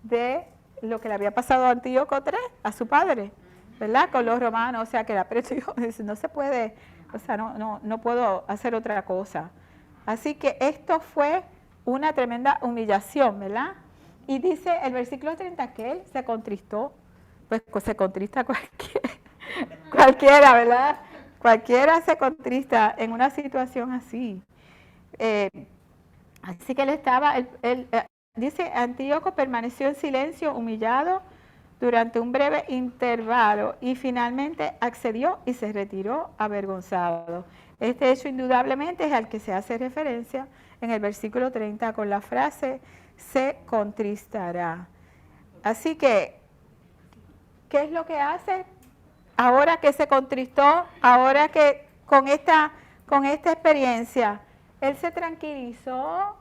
de lo que le había pasado a Antíoco III, a su padre, ¿verdad? Con los romanos, o sea, que la preso no se puede, o sea, no puedo hacer otra cosa. Así que esto fue una tremenda humillación, ¿verdad? Y dice el versículo 30 que él se contristó, pues se contrista cualquiera, ¿verdad? Cualquiera se contrista en una situación así. Así que él estaba, dice, Antíoco permaneció en silencio, humillado, durante un breve intervalo y finalmente accedió y se retiró avergonzado. Este hecho indudablemente es al que se hace referencia en el versículo 30 con la frase, se contristará. Así que, ¿qué es lo que hace? Ahora que se contristó, ahora que con esta experiencia, él se tranquilizó,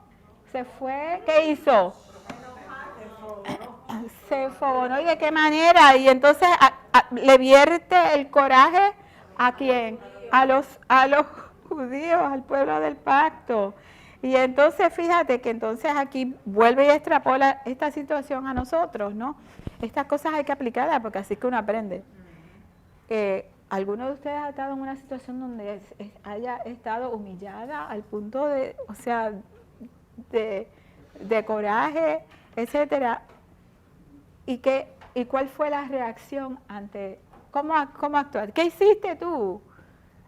se fue, ¿qué hizo? Se fogonó. ¿Y de qué manera? Y entonces le vierte el coraje ¿a quién? A los judíos, al pueblo del pacto. Y entonces fíjate que entonces aquí vuelve y extrapola esta situación a nosotros, ¿no? Estas cosas hay que aplicarlas porque así es que uno aprende. ¿Alguno de ustedes ha estado en una situación donde haya estado humillada al punto de, o sea, de coraje, etcétera? ¿Y cuál fue la reacción ante, cómo actuar? ¿Qué hiciste tú?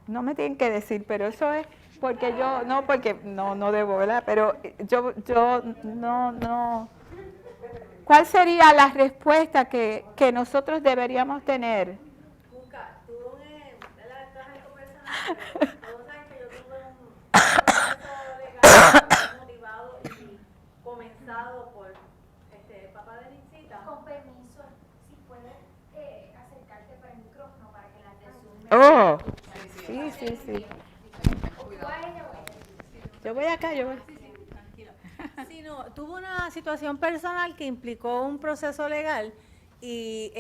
No me tienen que decir, pero eso es porque yo, no debo, ¿verdad? Pero yo no. ¿Cuál sería la respuesta que nosotros deberíamos tener? Cuca, tú estás en conversación, todos saben que yo tuve un proceso legal motivado y comenzado por papá de Nisita. Con permiso, si puedes acercarte para el micrófono para que la Oh, sí. ¿Tú a ella o a ella? Yo voy acá, yo voy. Sí, no, tuvo una situación personal que implicó un proceso legal y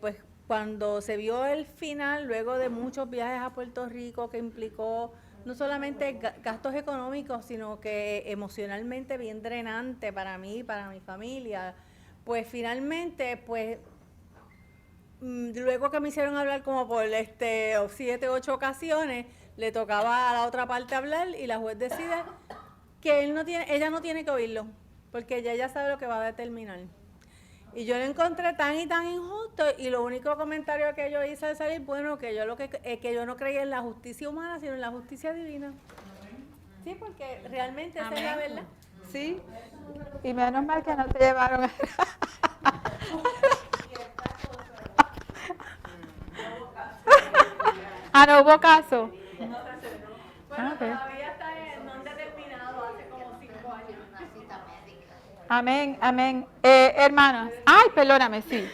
pues cuando se vio el final, luego de muchos viajes a Puerto Rico que implicó no solamente gastos económicos, sino que emocionalmente bien drenante para mí y para mi familia, pues finalmente, pues luego que me hicieron hablar como por 7 u 8 ocasiones, le tocaba a la otra parte hablar y la juez decide que ella no tiene que oírlo, porque ella ya sabe lo que va a determinar. Y yo lo encontré tan y tan injusto, y lo único comentario que yo hice al salir, bueno, que yo no creía en la justicia humana, sino en la justicia divina. Sí, porque realmente esa es la verdad. Sí, y menos mal que no te llevaron a... no hubo caso. Bueno, todavía está no han determinado hace como 5 años. Amén. Hermanos, ay, perdóname, sí.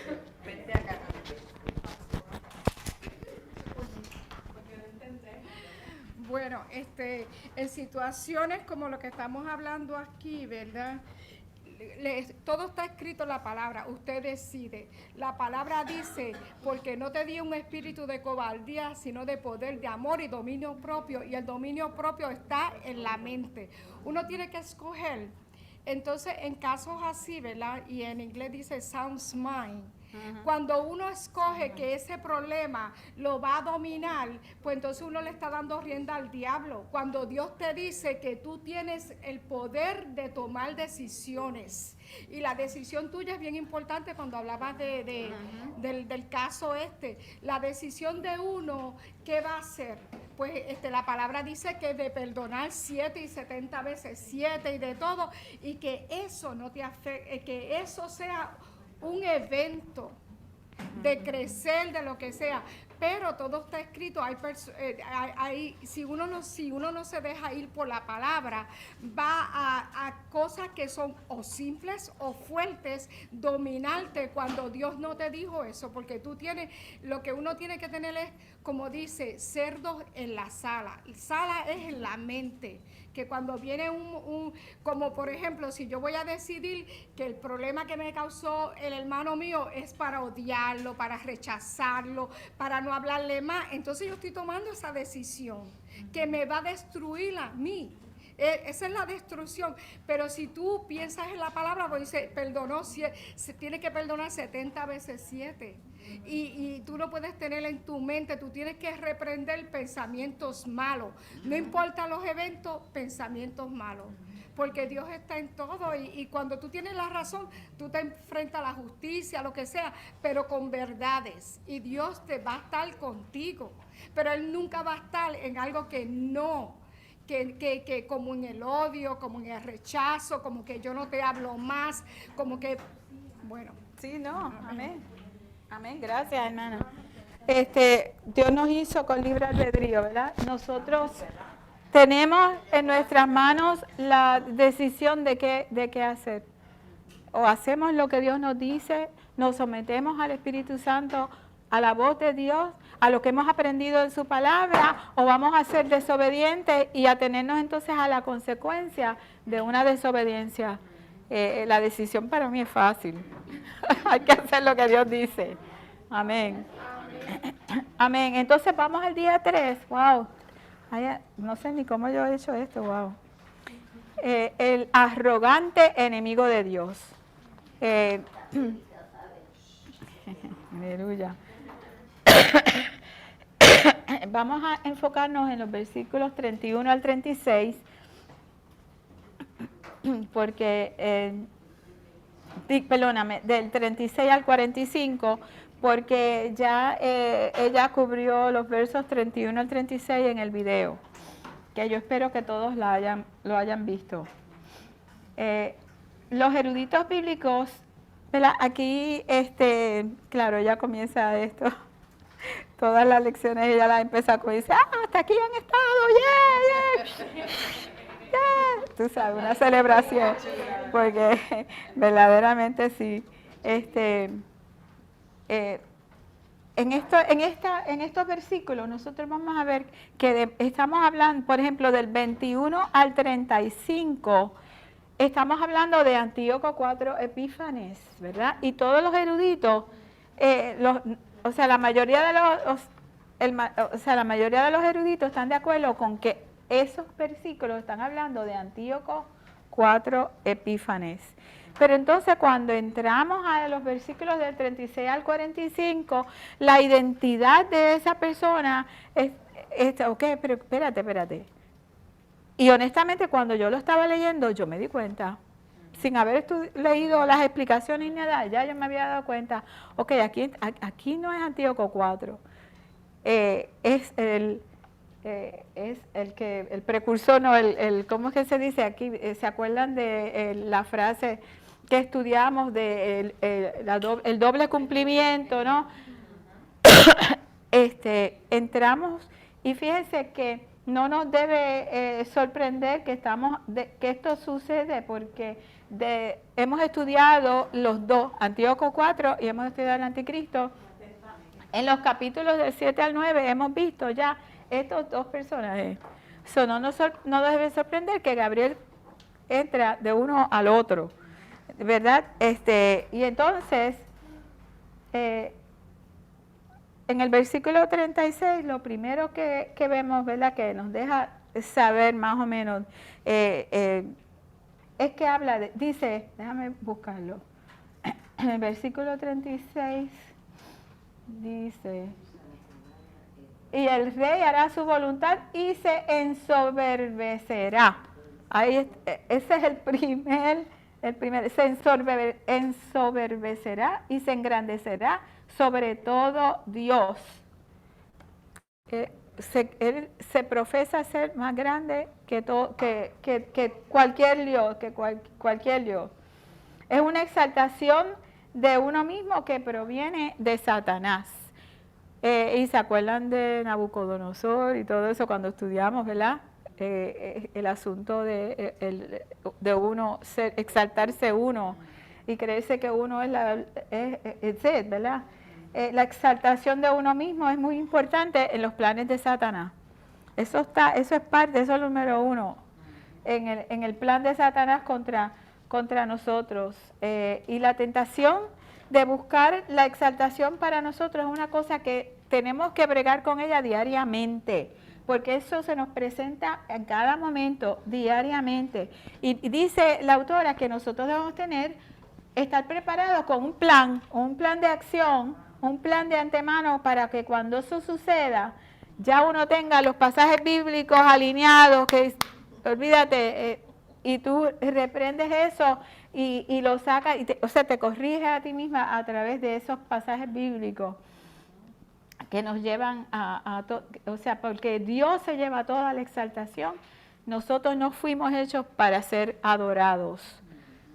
Bueno, en situaciones como lo que estamos hablando aquí, ¿verdad? Todo está escrito en la palabra, usted decide. La palabra dice, porque no te di un espíritu de cobardía, sino de poder, de amor y dominio propio. Y el dominio propio está en la mente. Uno tiene que escoger. Entonces, en casos así, ¿verdad? Y en inglés dice sound mind. Cuando uno escoge que ese problema lo va a dominar, pues entonces uno le está dando rienda al diablo. Cuando Dios te dice que tú tienes el poder de tomar decisiones, y la decisión tuya es bien importante cuando hablabas del caso la decisión de uno, ¿qué va a hacer? pues la palabra dice que de perdonar 7 y 70 veces 7 y de todo, y que eso no te afecte, que eso sea un evento de crecer, de lo que sea, pero todo está escrito. Si uno no se deja ir por la palabra, va a cosas que son o simples o fuertes, dominarte cuando Dios no te dijo eso, porque lo que uno tiene que tener es, como dice, cerdos en la sala. Sala es en la mente, que cuando viene como por ejemplo, si yo voy a decidir que el problema que me causó el hermano mío es para odiarlo, para rechazarlo, para no hablarle más, entonces yo estoy tomando esa decisión que me va a destruir a mí. Esa es la destrucción. Pero si tú piensas en la palabra, pues dice, se tiene que perdonar 70 veces 7. Y tú no puedes tener en tu mente, tú tienes que reprender pensamientos malos. No importa los eventos, pensamientos malos. Porque Dios está en todo y cuando tú tienes la razón, tú te enfrentas a la justicia, lo que sea, pero con verdades. Y Dios te va a estar contigo. Pero Él nunca va a estar en algo que no. Que como en el odio, como en el rechazo, como que yo no te hablo más, como que, bueno. Sí, no, amén. Amén, gracias, hermana. Dios nos hizo con libre albedrío, ¿verdad? Nosotros tenemos en nuestras manos la decisión de qué hacer. O hacemos lo que Dios nos dice, nos sometemos al Espíritu Santo, a la voz de Dios, a lo que hemos aprendido en su palabra, o vamos a ser desobedientes y a tenernos entonces a la consecuencia de una desobediencia. La decisión para mí es fácil. Hay que hacer lo que Dios dice. Amén. Amén. Entonces vamos al día 3. Wow. No sé ni cómo yo he hecho esto. Wow. El arrogante enemigo de Dios. Aleluya. Vamos a enfocarnos en los versículos 31 al 36, porque, perdóname, del 36 al 45, porque ya ella cubrió los versos 31 al 36 en el video, que yo espero que todos lo hayan visto. Los eruditos bíblicos, ¿verdad? Aquí, claro, ya comienza esto. Todas las lecciones ella las empieza con dice, hasta aquí han estado, yeah. Tú sabes, una celebración, porque verdaderamente sí. En estos versículos nosotros vamos a ver que estamos hablando, por ejemplo, del 21 al 35, estamos hablando de Antíoco IV Epífanes, ¿verdad? Y todos los eruditos, la mayoría de los eruditos están de acuerdo con que esos versículos están hablando de Antíoco IV Epífanes. Pero entonces cuando entramos a los versículos del 36 al 45, la identidad de esa persona ok, pero espérate. Y honestamente cuando yo lo estaba leyendo, yo me di cuenta, sin haber leído las explicaciones ni nada, ya yo me había dado cuenta, ok, aquí no es Antíoco IV, es el precursor, no, ¿cómo es que se dice aquí? ¿Se acuerdan de la frase que estudiamos de el doble cumplimiento, no? Entramos y fíjense que no nos debe sorprender que esto sucede porque hemos estudiado los dos, Antíoco IV y hemos estudiado el Anticristo. En los capítulos del 7 al 9 hemos visto ya estos dos personajes. No nos debe sorprender que Gabriel entra de uno al otro, ¿verdad? Y entonces, en el versículo 36, lo primero que vemos, ¿verdad?, que nos deja saber más o menos, es que habla dice, déjame buscarlo, en el versículo 36 dice, y el rey hará su voluntad y se ensoberbecerá. Ahí ese es el primer, se ensoberbecerá y se engrandecerá sobre todo Dios. él se profesa ser más grande que cualquier Dios, cualquier Dios. Es una exaltación de uno mismo que proviene de Satanás. Y se acuerdan de Nabucodonosor y todo eso cuando estudiamos, ¿verdad? El asunto de uno exaltarse uno y creerse que uno es ¿verdad? La exaltación de uno mismo es muy importante en los planes de Satanás. Eso es parte, eso es el número uno en el plan de Satanás contra nosotros. Y la tentación de buscar la exaltación para nosotros es una cosa que tenemos que bregar con ella diariamente, porque eso se nos presenta en cada momento, diariamente. Y dice la autora que nosotros debemos estar preparados con un plan de acción, un plan de antemano para que cuando eso suceda, ya uno tenga los pasajes bíblicos alineados, que olvídate, y tú reprendes eso y lo sacas, te corriges a ti misma a través de esos pasajes bíblicos que nos llevan porque Dios se lleva toda la exaltación. Nosotros no fuimos hechos para ser adorados.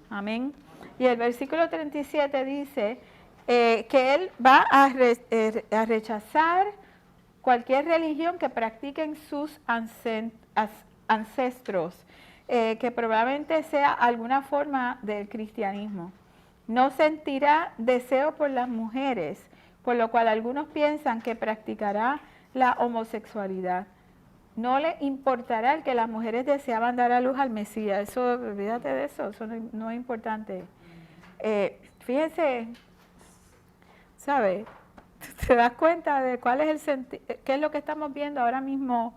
Amén. Y el versículo 37 dice que Él va a rechazar cualquier religión que practiquen sus ancestros, que probablemente sea alguna forma del cristianismo. No sentirá deseo por las mujeres, por lo cual algunos piensan que practicará la homosexualidad. No le importará el que las mujeres deseaban dar a luz al Mesías. Eso, olvídate de eso, eso no es importante. Fíjense, ¿sabe? ¿Te das cuenta de cuál es el sentido? ¿Qué es lo que estamos viendo ahora mismo,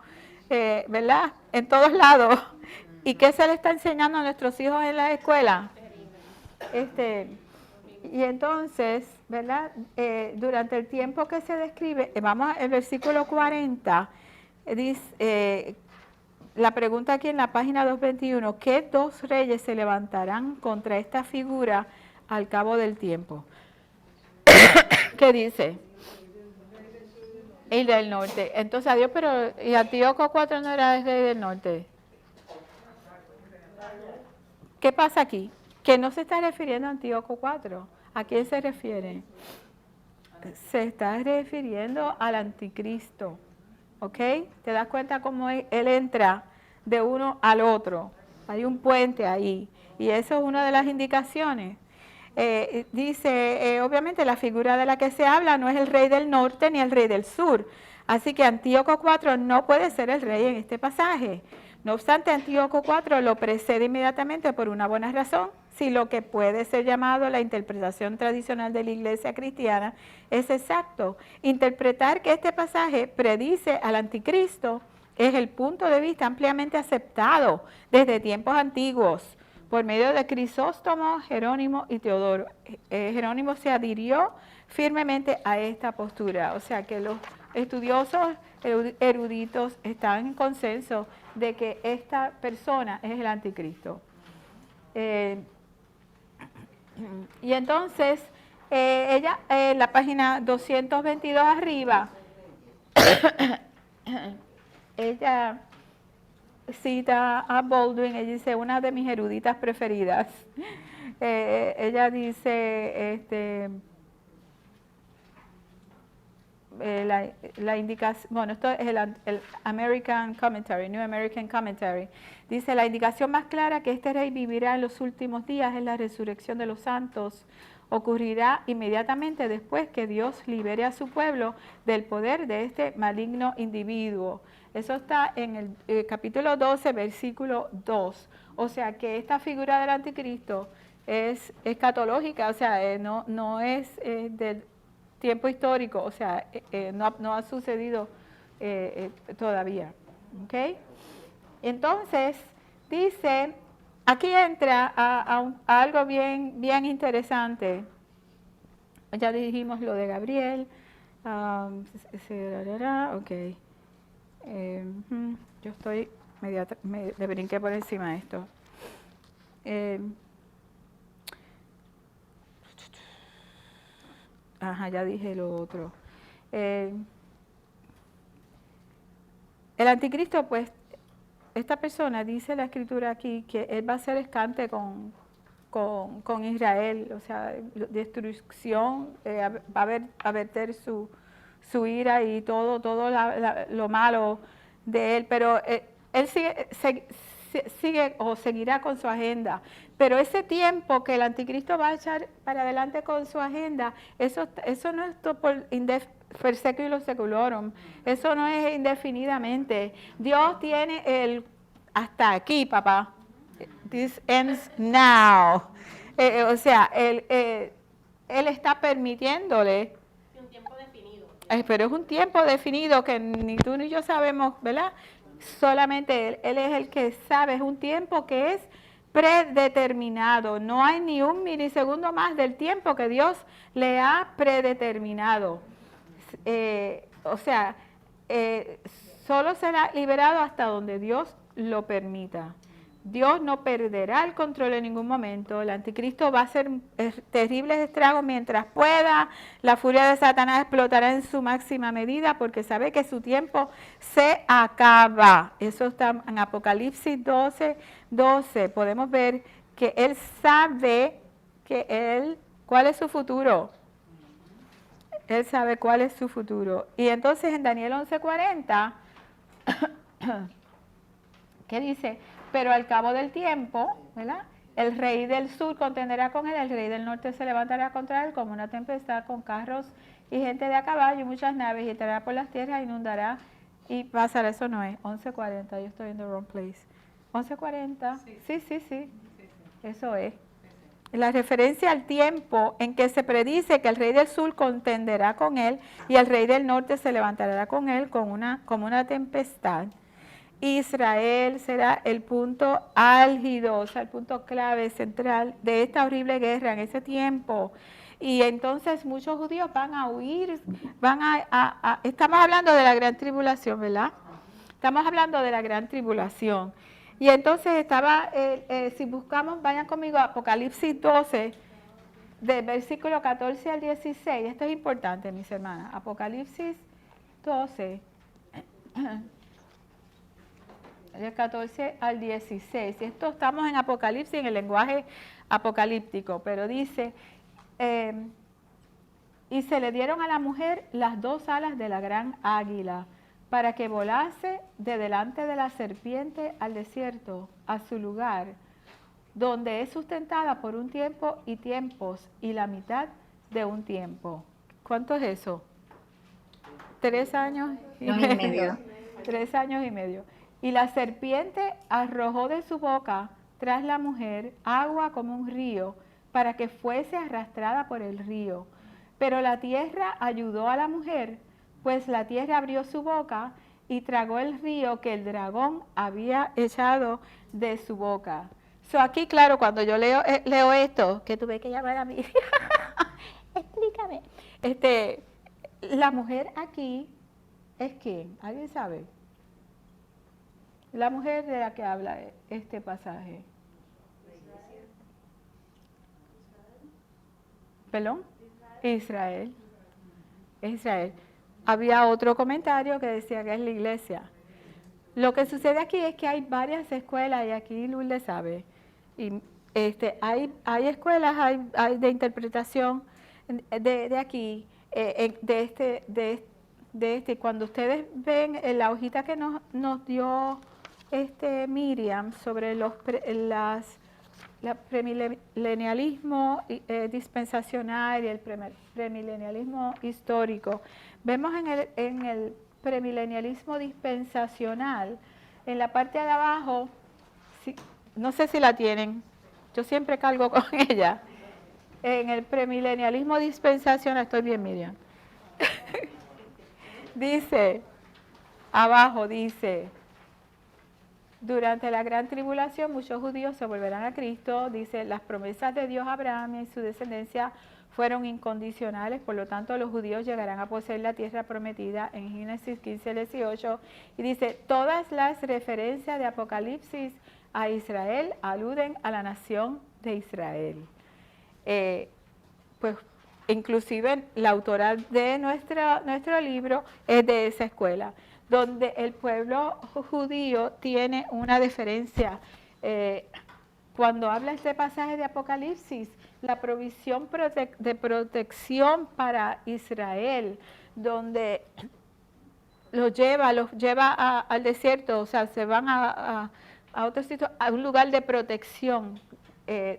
verdad? En todos lados. ¿Y qué se le está enseñando a nuestros hijos en la escuela? Y entonces, ¿verdad? Durante el tiempo que se describe, vamos al versículo 40, dice, la pregunta aquí en la página 221, ¿qué dos reyes se levantarán contra esta figura al cabo del tiempo? ¿Qué dice? El del norte. Entonces, adiós, pero ¿y Antíoco IV no era el rey del norte? ¿Qué pasa aquí? Que no se está refiriendo a Antíoco IV. ¿A quién se refiere? Se está refiriendo al anticristo. ¿Ok? ¿Te das cuenta cómo él entra de uno al otro? Hay un puente ahí. Y eso es una de las indicaciones. Dice, obviamente la figura de la que se habla no es el rey del norte ni el rey del sur. Así que Antíoco IV no puede ser el rey en este pasaje. No obstante, Antíoco IV lo precede inmediatamente por una buena razón. Si lo que puede ser llamado la interpretación tradicional de la iglesia cristiana es exacto, interpretar que este pasaje predice al anticristo es el punto de vista ampliamente aceptado desde tiempos antiguos por medio de Crisóstomo, Jerónimo y Teodoro. Jerónimo se adhirió firmemente a esta postura, o sea que los estudiosos eruditos están en consenso de que esta persona es el anticristo. Y entonces, ella, en la página 222 arriba, ella cita a Baldwin, ella dice, una de mis eruditas preferidas. Ella dice, la indicación, bueno, esto es el American Commentary, New American Commentary, dice, la indicación más clara que este rey vivirá en los últimos días es la resurrección de los santos. Ocurrirá inmediatamente después que Dios libere a su pueblo del poder de este maligno individuo. Eso está en el capítulo 12, versículo 2. O sea que esta figura del anticristo es escatológica, o sea, no es del tiempo histórico, o sea, no ha sucedido todavía. ¿Ok? Entonces, dice, aquí entra a algo bien interesante. Ya dijimos lo de Gabriel. Ok. Yo estoy le brinqué por encima de esto. Ya dije lo otro. el anticristo, pues, esta persona, dice la escritura aquí, que él va a ser escante con Israel, o sea, destrucción, va a verter su ira y todo lo malo de él, pero él sigue o seguirá con su agenda. Pero ese tiempo que el anticristo va a echar para adelante con su agenda, eso no es por per seculo seculorum, eso no es indefinidamente. Dios tiene hasta aquí, papá. This ends now. O sea, él está permitiéndole. Un tiempo definido. Pero es un tiempo definido que ni tú ni yo sabemos, ¿verdad? Solamente él es el que sabe, es un tiempo que es predeterminado. No hay ni un milisegundo más del tiempo que Dios le ha predeterminado. O sea, solo será liberado hasta donde Dios lo permita. Dios no perderá el control en ningún momento. El anticristo va a hacer terribles estragos mientras pueda. La furia de Satanás explotará en su máxima medida porque sabe que su tiempo se acaba. Eso está en Apocalipsis 12:12. Podemos ver que él sabe cuál es su futuro. Él sabe cuál es su futuro. Y entonces en Daniel 11:40, ¿qué dice? Pero al cabo del tiempo, ¿verdad? El rey del sur contenderá con él, el rey del norte se levantará contra él como una tempestad con carros y gente de a caballo y muchas naves, y entrará por las tierras, inundará y pasará. Eso no es, 11:40, yo estoy en the wrong place. 11:40, sí. Eso es. La referencia al tiempo en que se predice que el rey del sur contenderá con él y el rey del norte se levantará con él como una tempestad. Israel será el punto álgido, o sea, el punto clave, central de esta horrible guerra en ese tiempo. Y entonces muchos judíos van a huir, estamos hablando de la gran tribulación, ¿verdad? Estamos hablando de la gran tribulación. Y entonces si buscamos, vayan conmigo a Apocalipsis 12, del versículo 14 al 16. Esto es importante, mis hermanas. Apocalipsis 12. Del 14 al 16. Esto estamos en Apocalipsis, en el lenguaje apocalíptico, pero dice, y se le dieron a la mujer las 2 alas de la gran águila, para que volase de delante de la serpiente al desierto, a su lugar, donde es sustentada por un tiempo y tiempos, y la mitad de un tiempo. ¿Cuánto es eso? 3 años y medio. 3 años y medio. Y la serpiente arrojó de su boca tras la mujer agua como un río, para que fuese arrastrada por el río. Pero la tierra ayudó a la mujer, pues la tierra abrió su boca y tragó el río que el dragón había echado de su boca. Aquí, claro, cuando yo leo esto, que tuve que llamar a mí, explícame. La mujer aquí es ¿quién? ¿Alguien sabe? La mujer de la que habla este pasaje. ¿Perdón? Israel. Israel. Había otro comentario que decía que es la iglesia. Lo que sucede aquí es que hay varias escuelas, y aquí Lourdes sabe. Y hay escuelas, hay de interpretación de aquí, de este. Cuando ustedes ven en la hojita que nos dio Miriam sobre la premilenialismo dispensacional y el premilenialismo histórico, vemos en el premilenialismo dispensacional, en la parte de abajo, no sé si la tienen, yo siempre cargo con ella, en el premilenialismo dispensacional, estoy bien, Miriam, dice, abajo dice, durante la gran tribulación muchos judíos se volverán a Cristo, dice, las promesas de Dios a Abraham y su descendencia fueron incondicionales, por lo tanto los judíos llegarán a poseer la tierra prometida en Génesis 15:18, y dice, todas las referencias de Apocalipsis a Israel aluden a la nación de Israel. Pues inclusive la autora de nuestro libro es de esa escuela. donde el pueblo judío tiene una diferencia. Cuando habla este pasaje de Apocalipsis, la provisión de protección para Israel, donde los lleva al desierto, o sea, se van a otro sitio, a un lugar de protección,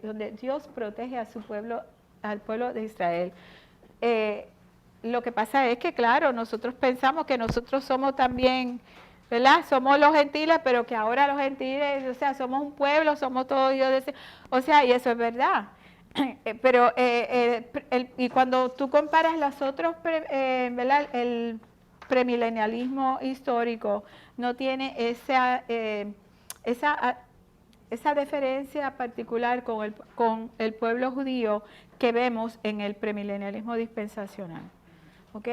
donde Dios protege a su pueblo, al pueblo de Israel. Lo que pasa es que, claro, nosotros pensamos que nosotros somos también, ¿verdad? Somos los gentiles, pero que ahora los gentiles, o sea, somos un pueblo, somos todos Dios, o sea, y eso es verdad. Pero, y cuando tú comparas los otros, ¿verdad? El premilenialismo histórico no tiene esa diferencia particular con el pueblo judío que vemos en el premilenialismo dispensacional. ¿Ok?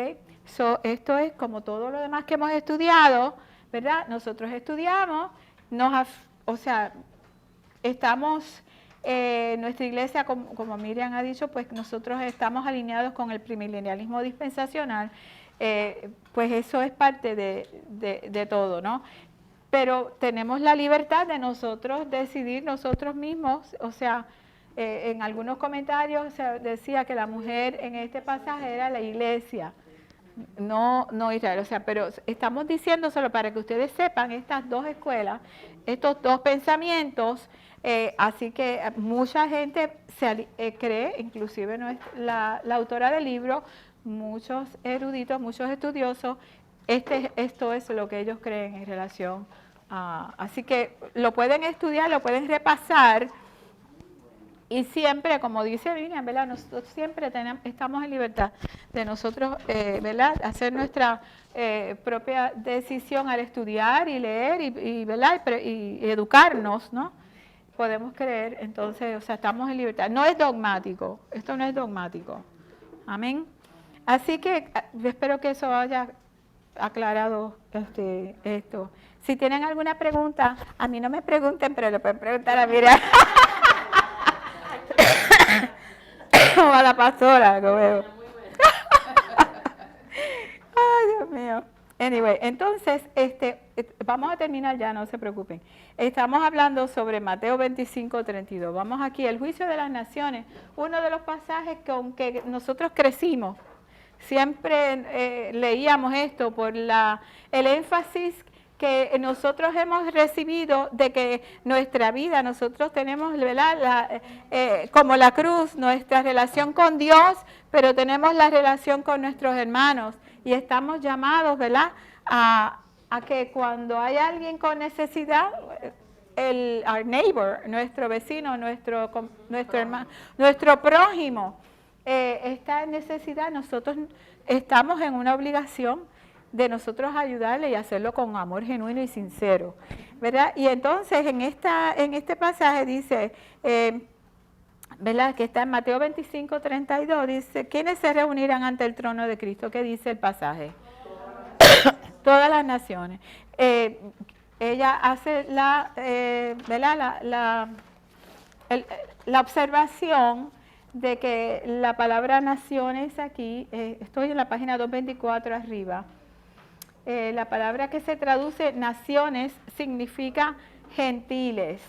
Esto es como todo lo demás que hemos estudiado, ¿verdad? Nosotros estudiamos, o sea, estamos, nuestra iglesia, como Miriam ha dicho, pues nosotros estamos alineados con el premilenialismo dispensacional, pues eso es parte de todo, ¿no? Pero tenemos la libertad de nosotros decidir nosotros mismos, o sea, en algunos comentarios se decía que la mujer en este pasaje era la iglesia, no Israel, o sea, pero estamos diciéndoselo para que ustedes sepan estas dos escuelas, estos dos pensamientos, así que mucha gente cree, inclusive no es la autora del libro, muchos eruditos, muchos estudiosos, esto es lo que ellos creen en relación a... Así que lo pueden estudiar, lo pueden repasar, y siempre, como dice Miriam, ¿verdad? Nosotros siempre estamos en libertad de nosotros, ¿verdad? Hacer nuestra propia decisión al estudiar y leer y ¿verdad? Y educarnos, ¿no? Podemos creer, entonces, o sea, estamos en libertad. No es dogmático, esto no es dogmático. Amén. Así que espero que eso haya aclarado esto. Si tienen alguna pregunta, a mí no me pregunten, pero le pueden preguntar a Miriam. O a la pastora, como veo. Ay, Dios mío. Anyway, entonces, vamos a terminar ya, no se preocupen. Estamos hablando sobre Mateo 25:32. Vamos aquí, el juicio de las naciones, uno de los pasajes con que nosotros crecimos. Siempre leíamos esto por el énfasis que nosotros hemos recibido de que nuestra vida, nosotros tenemos, ¿verdad? Como la cruz, nuestra relación con Dios, pero tenemos la relación con nuestros hermanos y estamos llamados, ¿verdad? A que cuando hay alguien con necesidad, our neighbor, nuestro vecino, nuestro hermano, nuestro prójimo está en necesidad, nosotros estamos en una obligación de nosotros ayudarle y hacerlo con amor genuino y sincero, ¿verdad? Y entonces en este pasaje dice, ¿verdad? Que está en Mateo 25:32, dice, ¿quiénes se reunirán ante el trono de Cristo? ¿Qué dice el pasaje? Todas las naciones. Ella hace ¿verdad? La observación de que la palabra naciones aquí, estoy en la página 224 arriba, la palabra que se traduce naciones significa gentiles.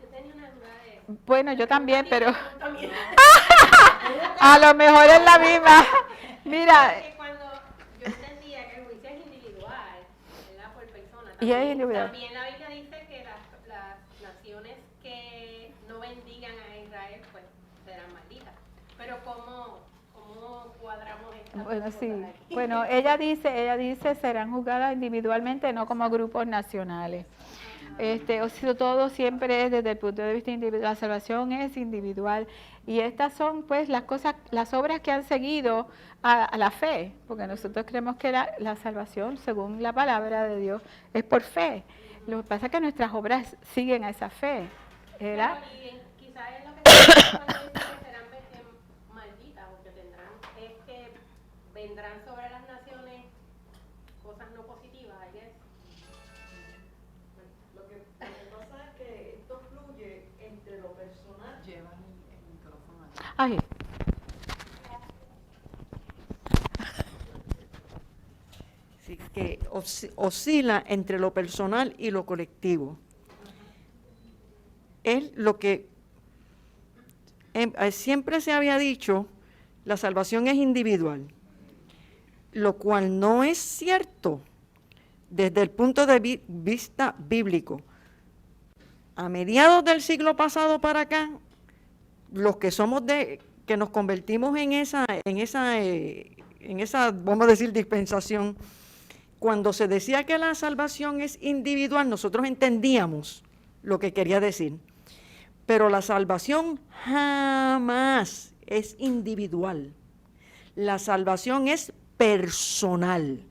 Yo tenía una duda de eso. Bueno, yo también, pero a lo mejor es la misma. Mira. Porque cuando yo entendía que el juicio es individual, ¿verdad? Por persona. Y es individual. También la Biblia dice que las naciones que no bendigan a Israel, pues serán malditas. Pero ¿cómo cuadramos esto? Bueno, sí. Bueno, ella dice serán juzgadas individualmente, no como grupos nacionales. O sea, todo siempre es desde el punto de vista individual. La salvación es individual. Y estas son, pues, las obras que han seguido a la fe, porque nosotros creemos que la salvación, según la palabra de Dios, es por fe. Lo que pasa es que nuestras obras siguen a esa fe, ¿verdad? Pero, y quizás es lo que se cuando dice que serán malditas, porque vendrán sobre las naciones cosas no positivas, I guess. Lo que pasa es que esto fluye entre lo personal. Llevan el micrófono allá. Ay. Sí, que oscila entre lo personal y lo colectivo. Es lo que siempre se había dicho, la salvación es individual, lo cual no es cierto desde el punto de vista bíblico. A mediados del siglo pasado para acá, los que somos que nos convertimos en esa, vamos a decir, dispensación, cuando se decía que la salvación es individual, nosotros entendíamos lo que quería decir. Pero la salvación jamás es individual. La salvación es personal.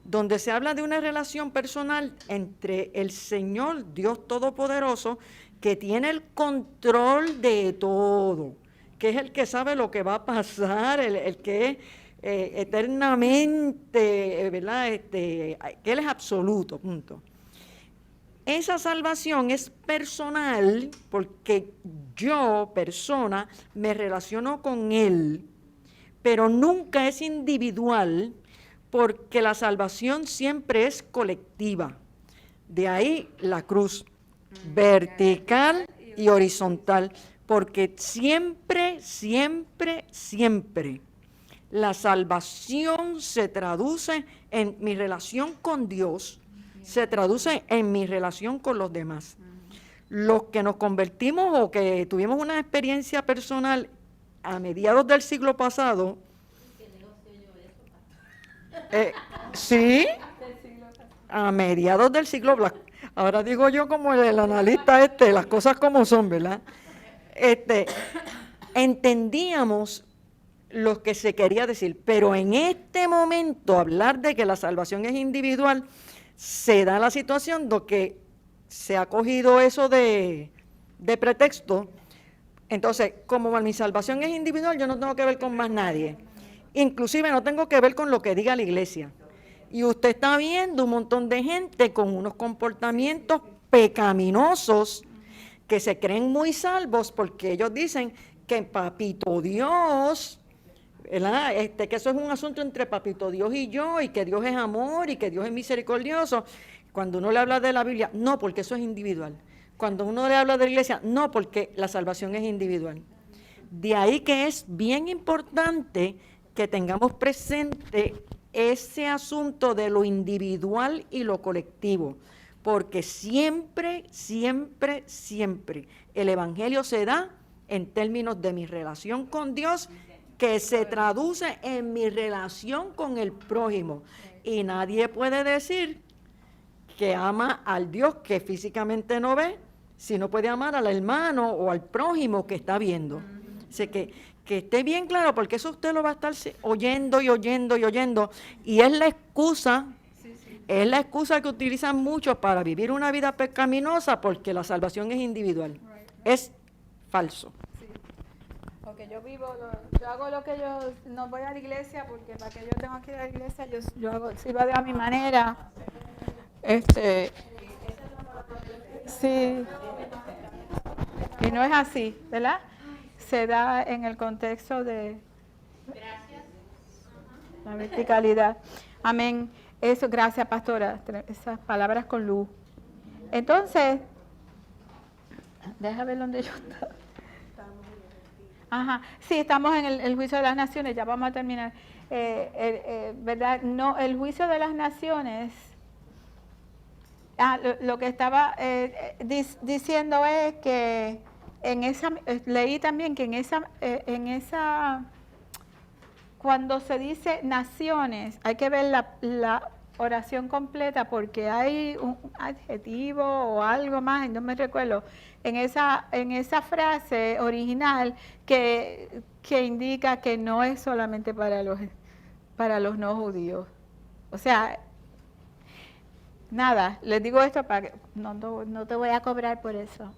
Donde se habla de una relación personal entre el Señor, Dios Todopoderoso, que tiene el control de todo, que es el que sabe lo que va a pasar, el que es eternamente, ¿verdad? Que Él es absoluto, punto. Esa salvación es personal porque yo, persona, me relaciono con Él, pero nunca es individual porque la salvación siempre es colectiva. De ahí la cruz, vertical y horizontal, porque siempre, siempre, siempre la salvación se traduce en mi relación con Dios, se traduce en mi relación con los demás. Los que nos convertimos o que tuvimos una experiencia personal a mediados del siglo pasado, sí, a mediados del siglo, ahora digo yo como el analista las cosas como son, ¿verdad? Entendíamos lo que se quería decir, pero en este momento hablar de que la salvación es individual, se da la situación de que se ha cogido eso de pretexto. Entonces, como mi salvación es individual, yo no tengo que ver con más nadie. Inclusive no tengo que ver con lo que diga la iglesia. Y usted está viendo un montón de gente con unos comportamientos pecaminosos que se creen muy salvos porque ellos dicen que Papito Dios, ¿verdad? Que eso es un asunto entre Papito Dios y yo, y que Dios es amor y que Dios es misericordioso. Cuando uno le habla de la Biblia, no, porque eso es individual. Cuando uno le habla de la iglesia, no, porque la salvación es individual. De ahí que es bien importante que tengamos presente ese asunto de lo individual y lo colectivo, porque siempre, siempre, siempre el Evangelio se da en términos de mi relación con Dios, que se traduce en mi relación con el prójimo. Y nadie puede decir que ama al Dios que físicamente no ve, si no puede amar al hermano o al prójimo que está viendo. Así que esté bien claro, porque eso usted lo va a estar oyendo y oyendo y oyendo, y es la excusa, es la excusa que utilizan muchos para vivir una vida pecaminosa, porque la salvación es individual. Es falso. Porque yo hago lo que yo, no voy a la iglesia, porque para que yo tengo que ir a la iglesia, yo sirvo a Dios a mi manera. Sí. Y no es así, ¿verdad? Se da en el contexto de la verticalidad. Amén. Eso, gracias, pastora. Esas palabras con luz. Entonces, déjame ver dónde yo estaba. Ajá, sí, estamos en el juicio de las naciones, ya vamos a terminar. ¿Verdad? No, el juicio de las naciones, lo que estaba diciendo es que leí también que en esa, cuando se dice naciones, hay que ver la oración completa, porque hay un adjetivo o algo más, no me recuerdo, en esa frase original que indica que no es solamente para los no judíos. O sea, nada, les digo esto para que no te voy a cobrar por eso.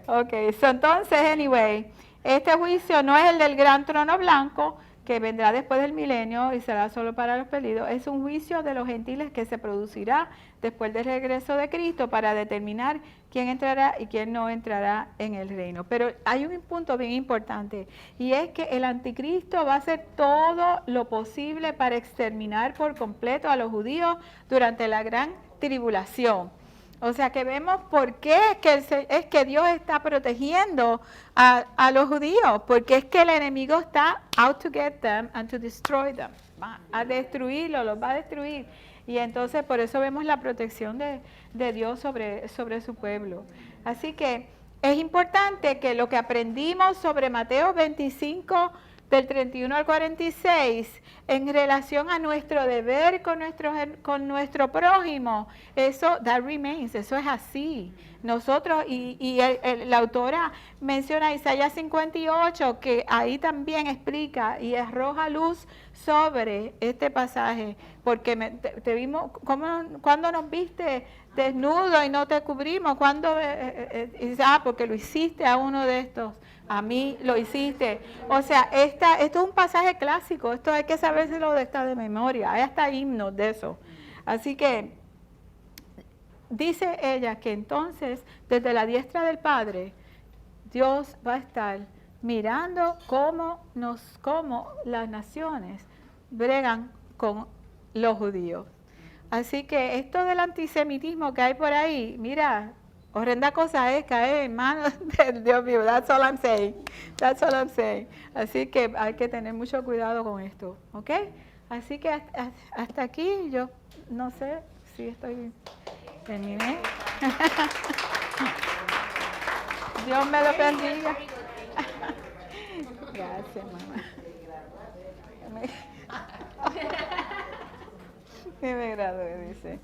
Ok, so entonces, anyway, este juicio no es el del gran trono blanco, que vendrá después del milenio y será solo para los perdidos, es un juicio de los gentiles que se producirá después del regreso de Cristo para determinar quién entrará y quién no entrará en el reino. Pero hay un punto bien importante, y es que el anticristo va a hacer todo lo posible para exterminar por completo a los judíos durante la gran tribulación. O sea que vemos por qué es que Dios está protegiendo a los judíos, porque es que el enemigo está out to get them and to destroy them. Va a destruirlos, los va a destruir. Y entonces por eso vemos la protección de Dios sobre su pueblo. Así que es importante que lo que aprendimos sobre Mateo 25, del 31 al 46, en relación a nuestro deber con nuestro prójimo, eso, that remains, eso es así. Nosotros, la autora menciona Isaías 58, que ahí también explica y arroja luz sobre este pasaje, porque te vimos, ¿cuándo nos viste desnudo y no te cubrimos? ¿Cuándo? Porque lo hiciste a uno de estos. A mí lo hiciste. O sea, esto es un pasaje clásico. Esto hay que sabérselo de memoria. Hay hasta himnos de eso. Así que dice ella que entonces, desde la diestra del Padre, Dios va a estar mirando cómo las naciones bregan con los judíos. Así que esto del antisemitismo que hay por ahí, mira, horrenda cosa es caer en manos del Dios mío. That's all I'm saying. That's all I'm saying. Así que hay que tener mucho cuidado con esto, ¿ok? Así que hasta aquí yo no sé si estoy terminé. Dios me lo bendiga. Gracias, mamá. Que me gradué, dice.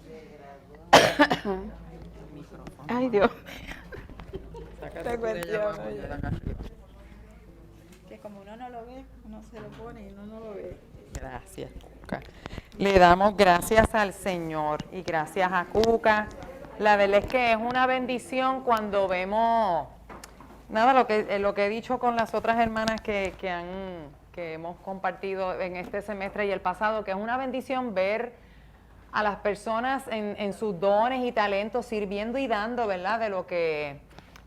Ay, Dios. Que como uno no lo ve, uno se lo pone y uno no lo ve. Gracias, Cuca. Le damos gracias al Señor y gracias a Cuca. La verdad es que es una bendición cuando vemos, nada, lo que he dicho con las otras hermanas que hemos compartido en este semestre y el pasado, que es una bendición ver a las personas en sus dones y talentos sirviendo y dando, ¿verdad? De lo que,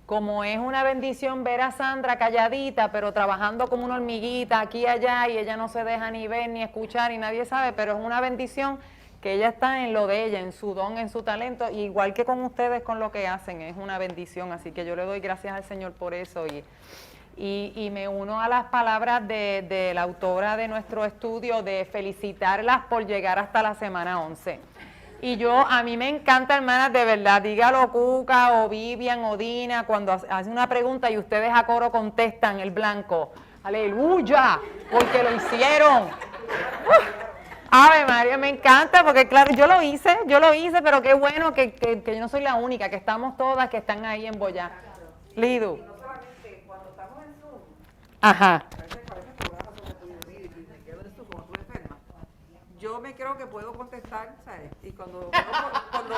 como es una bendición ver a Sandra calladita, pero trabajando como una hormiguita aquí y allá, y ella no se deja ni ver ni escuchar y nadie sabe, pero es una bendición que ella está en lo de ella, en su don, en su talento, igual que con ustedes con lo que hacen, es una bendición, así que yo le doy gracias al Señor por eso y me uno a las palabras de la autora de nuestro estudio de felicitarlas por llegar hasta la semana 11. Y a mí me encanta, hermanas, de verdad, dígalo Cuca o Vivian o Dina, cuando hacen una pregunta y ustedes a coro contestan el blanco, aleluya, porque lo hicieron. Ave María, me encanta, porque claro, yo lo hice, pero qué bueno que yo no soy la única, que estamos todas que están ahí en Boyá. Lidu. Ajá. Yo me creo que puedo contestar, ¿sabes? Y cuando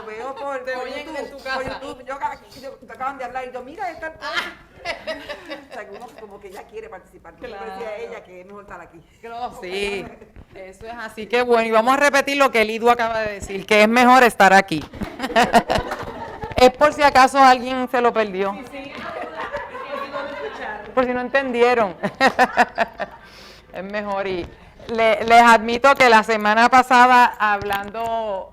veo por Te oyen YouTube, en tu casa. por YouTube, yo te acaban de hablar y yo, mira, esta cosa. O sea, que uno como que ya quiere participar. Claro. Yo decía a ella que es mejor estar aquí. Sí, eso es así que bueno. Y vamos a repetir lo que Lidu acaba de decir, que es mejor estar aquí. Es por si acaso alguien se lo perdió. Sí. Por si no entendieron. Es mejor. Y les admito que la semana pasada, hablando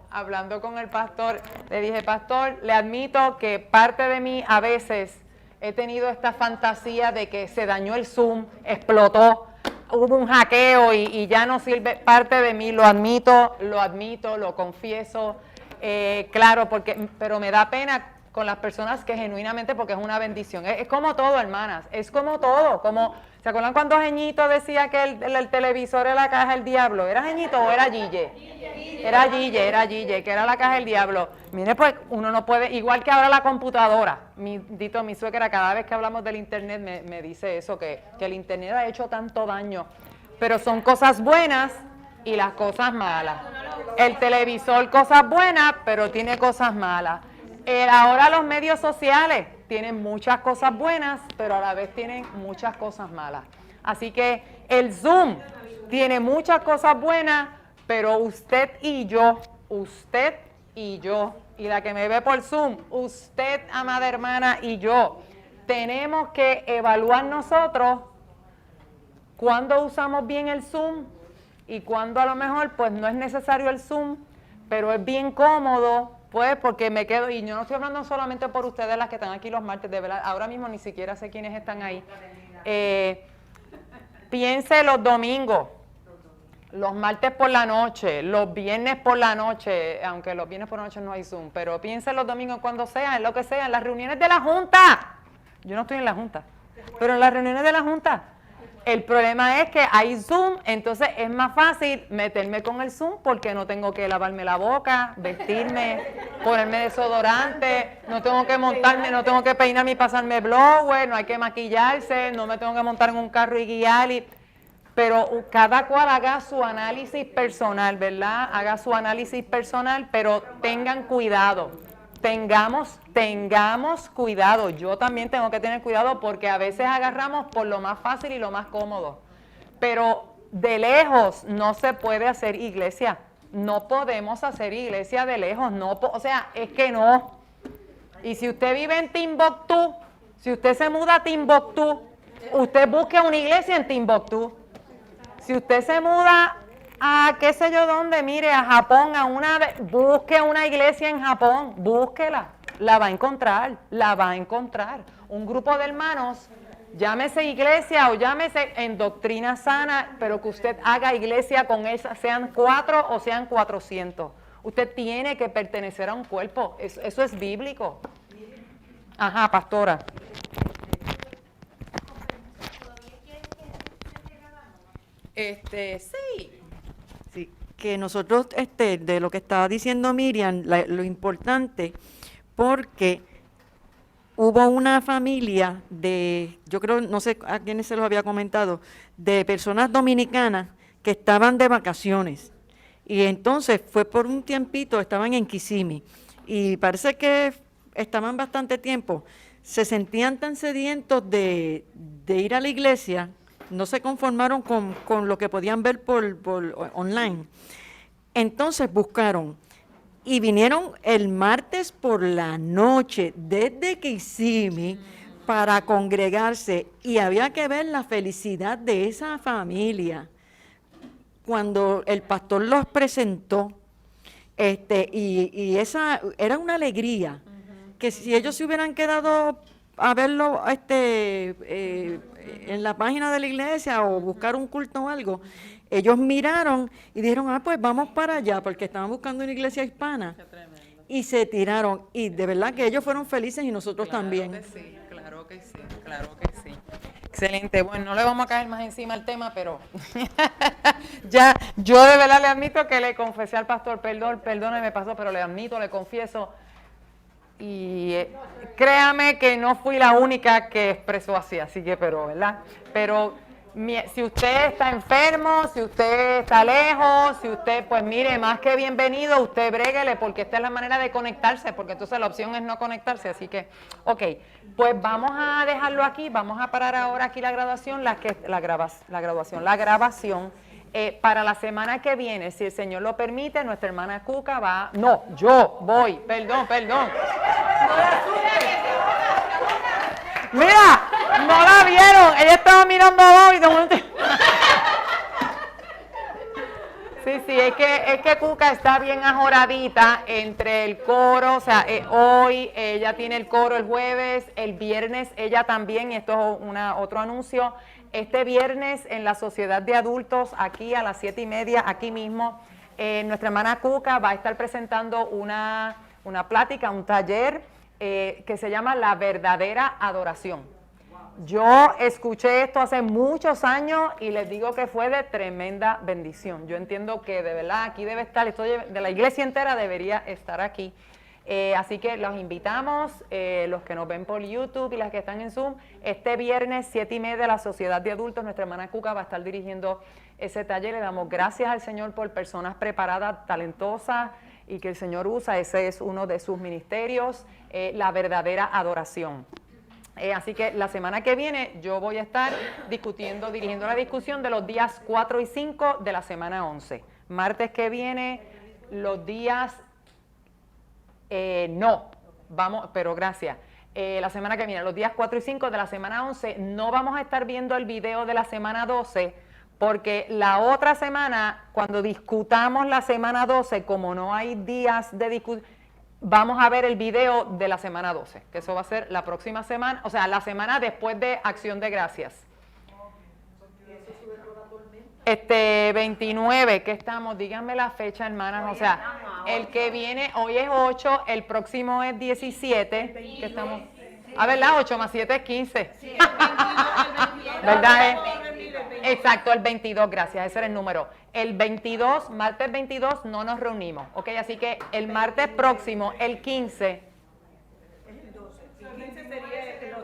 con el pastor, le dije, pastor, le admito que parte de mí a veces he tenido esta fantasía de que se dañó el Zoom, explotó, hubo un hackeo y ya no sirve. Parte de mí, lo admito, lo confieso, claro, pero me da pena con las personas que genuinamente, porque es una bendición. Es como todo, hermanas, es como todo. ¿Se acuerdan cuando Jeñito decía que el televisor era la caja del diablo? ¿Era Jeñito o era Gille? Era Gille, que era la caja del diablo. Mire, pues uno no puede, igual que ahora la computadora. Mi suegra, cada vez que hablamos del internet me dice eso, que el internet ha hecho tanto daño. Pero son cosas buenas y las cosas malas. El televisor, cosas buenas, pero tiene cosas malas. Ahora los medios sociales tienen muchas cosas buenas, pero a la vez tienen muchas cosas malas. Así que el Zoom tiene muchas cosas buenas, pero usted y yo, y la que me ve por Zoom, usted, amada hermana, y yo, tenemos que evaluar nosotros cuándo usamos bien el Zoom y cuándo a lo mejor pues no es necesario el Zoom, pero es bien cómodo, pues porque me quedo, y yo no estoy hablando solamente por ustedes las que están aquí los martes, de verdad, ahora mismo ni siquiera sé quiénes están ahí. Piense los domingos, los martes por la noche, los viernes por la noche, aunque los viernes por la noche no hay Zoom, pero piense los domingos cuando sea, en lo que sea, en las reuniones de la Junta. Yo no estoy en la Junta, pero en las reuniones de la Junta. El problema es que hay Zoom, entonces es más fácil meterme con el Zoom porque no tengo que lavarme la boca, vestirme, ponerme desodorante, no tengo que montarme, no tengo que peinarme y pasarme blower, no hay que maquillarse, no me tengo que montar en un carro y guiar. Pero cada cual haga su análisis personal, ¿verdad? Haga su análisis personal, pero tengan cuidado. Tengamos cuidado. Yo también tengo que tener cuidado porque a veces agarramos por lo más fácil y lo más cómodo. Pero de lejos no se puede hacer iglesia. No podemos hacer iglesia de lejos. O sea, es que no. Y si usted vive en Timbuktu, si usted se muda a Timbuktu, usted busque una iglesia en Timbuktu. Si usted se muda a qué sé yo dónde, mire, a Japón, busque una iglesia en Japón, búsquela, la va a encontrar. Un grupo de hermanos, llámese iglesia o llámese en doctrina sana, pero que usted haga iglesia con esa, sean 4 o sean 400. Usted tiene que pertenecer a un cuerpo, eso es bíblico. Ajá, pastora. Sí. Sí, que nosotros, de lo que estaba diciendo Miriam, lo importante, porque hubo una familia yo creo, no sé a quiénes se los había comentado, de personas dominicanas que estaban de vacaciones. Y entonces fue por un tiempito, estaban en Kissimmee, y parece que estaban bastante tiempo, se sentían tan sedientos de ir a la iglesia, no se conformaron con lo que podían ver por online. Entonces buscaron y vinieron el martes por la noche desde Kissimmee para congregarse, y había que ver la felicidad de esa familia cuando el pastor los presentó, y esa era una alegría, que si ellos se hubieran quedado a verlo en la página de la iglesia o buscar un culto o algo, ellos miraron y dijeron, pues vamos para allá, porque estaban buscando una iglesia hispana, y se tiraron, y de verdad que ellos fueron felices y nosotros también. Claro que sí. Excelente, bueno, no le vamos a caer más encima al tema, pero ya, yo de verdad le admito que le confesé al pastor, perdóneme pastor, pero le admito, le confieso, y créame que no fui la única que expresó así que, ¿verdad? Pero si usted está enfermo, si usted está lejos, si usted, pues mire, más que bienvenido, usted bréguele, porque esta es la manera de conectarse, porque entonces la opción es no conectarse, así que, ok, pues vamos a dejarlo aquí, vamos a parar ahora aquí la grabación, para la semana que viene, si el Señor lo permite, nuestra hermana Cuca va, no, yo voy, perdón. Mira, no la vieron, ella estaba mirando abajo y de momento... Sí, es que Cuca está bien ajoradita entre el coro, o sea, hoy ella tiene el coro el jueves, el viernes ella también, y esto es otro anuncio, este viernes en la Sociedad de Adultos, aquí a las 7:30, aquí mismo, nuestra hermana Cuca va a estar presentando una plática, un taller que se llama La Verdadera Adoración. Yo escuché esto hace muchos años y les digo que fue de tremenda bendición. Yo entiendo que de verdad aquí debe estar, esto de la iglesia entera debería estar aquí. Así que los invitamos, los que nos ven por YouTube y las que están en Zoom, este viernes 7:30 de la Sociedad de Adultos, nuestra hermana Cuca va a estar dirigiendo ese taller. Le damos gracias al Señor por personas preparadas, talentosas, y que el Señor usa, ese es uno de sus ministerios, la verdadera adoración. Así que la semana que viene yo voy a estar dirigiendo la discusión de los días 4 y 5 de la semana 11. Martes que viene, los días, pero gracias. La semana que viene, los días 4 y 5 de la semana 11, no vamos a estar viendo el video de la semana 12, porque la otra semana, cuando discutamos la semana 12, como no hay días de discusión, vamos a ver el video de la semana 12, que eso va a ser la próxima semana, o sea, la semana después de Acción de Gracias. 29, ¿qué estamos? Díganme la fecha, hermanas, o sea, el que viene, hoy es 8, el próximo es 17, ¿qué estamos? A ver, la 8 más 7 es 15. ¿Verdad? Exacto, el 22, gracias, ese era el número. El 22, martes 22, no nos reunimos, ¿ok? Así que el martes próximo, el 15.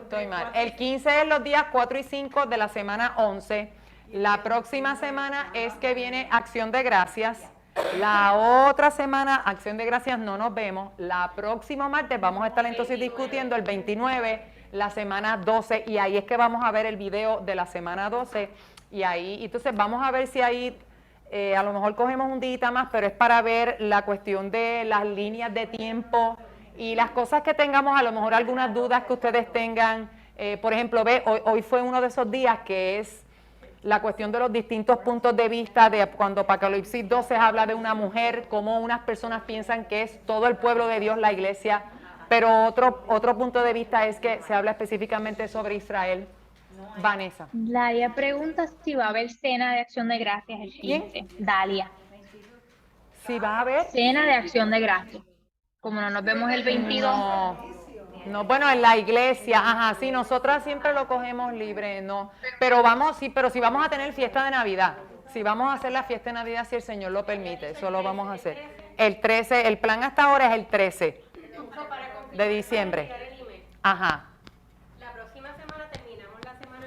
Estoy mal. El 15 es los días 4 y 5 de la semana 11. La próxima semana es que viene Acción de Gracias. La otra semana, Acción de Gracias, no nos vemos. La próxima martes vamos a estar entonces discutiendo el 29, la semana 12, y ahí es que vamos a ver el video de la semana 12. Y ahí, entonces vamos a ver si ahí, a lo mejor cogemos un día más, pero es para ver la cuestión de las líneas de tiempo y las cosas que tengamos, a lo mejor algunas dudas que ustedes tengan. Por ejemplo, hoy fue uno de esos días que es la cuestión de los distintos puntos de vista de cuando Apocalipsis 12 habla de una mujer, cómo unas personas piensan que es todo el pueblo de Dios, la iglesia, pero otro punto de vista es que se habla específicamente sobre Israel. Vanessa. Dalia pregunta si va a haber cena de Acción de Gracias el 15. ¿Quién? Dalia. Si va a haber cena de Acción de Gracias. Como no nos vemos el 22. No, bueno, en la iglesia, ajá, sí, nosotras siempre lo cogemos libre, no, pero si vamos a tener fiesta de Navidad, si vamos a hacer la fiesta de Navidad, si el Señor lo permite, eso lo vamos a hacer. El 13, el plan hasta ahora es el 13 de diciembre. Ajá. La próxima semana terminamos la semana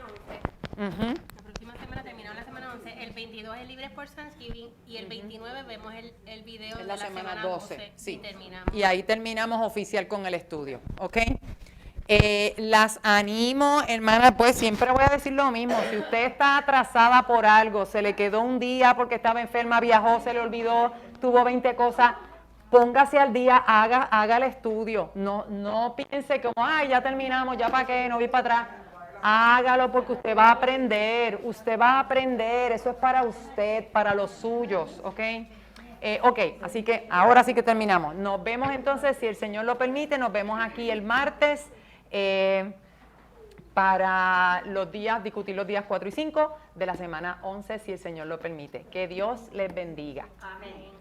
11. La próxima semana terminamos la semana 11. El 22 es libre por Thanksgiving y el 29 vemos el video de la semana 12. Sí. Y terminamos. Y ahí terminamos oficial con el estudio, ¿ok? Las animo, hermana, pues siempre voy a decir lo mismo. Si usted está atrasada por algo, se le quedó un día porque estaba enferma, viajó, se le olvidó, tuvo 20 cosas, póngase al día, haga el estudio. No piense como, ay, ya terminamos, ya para qué, no vi para atrás. Hágalo porque usted va a aprender, eso es para usted, para los suyos, ¿ok? Ok, así que ahora sí que terminamos. Nos vemos entonces, si el Señor lo permite, nos vemos aquí el martes para discutir los días 4 y 5 de la semana 11, si el Señor lo permite. Que Dios les bendiga. Amén.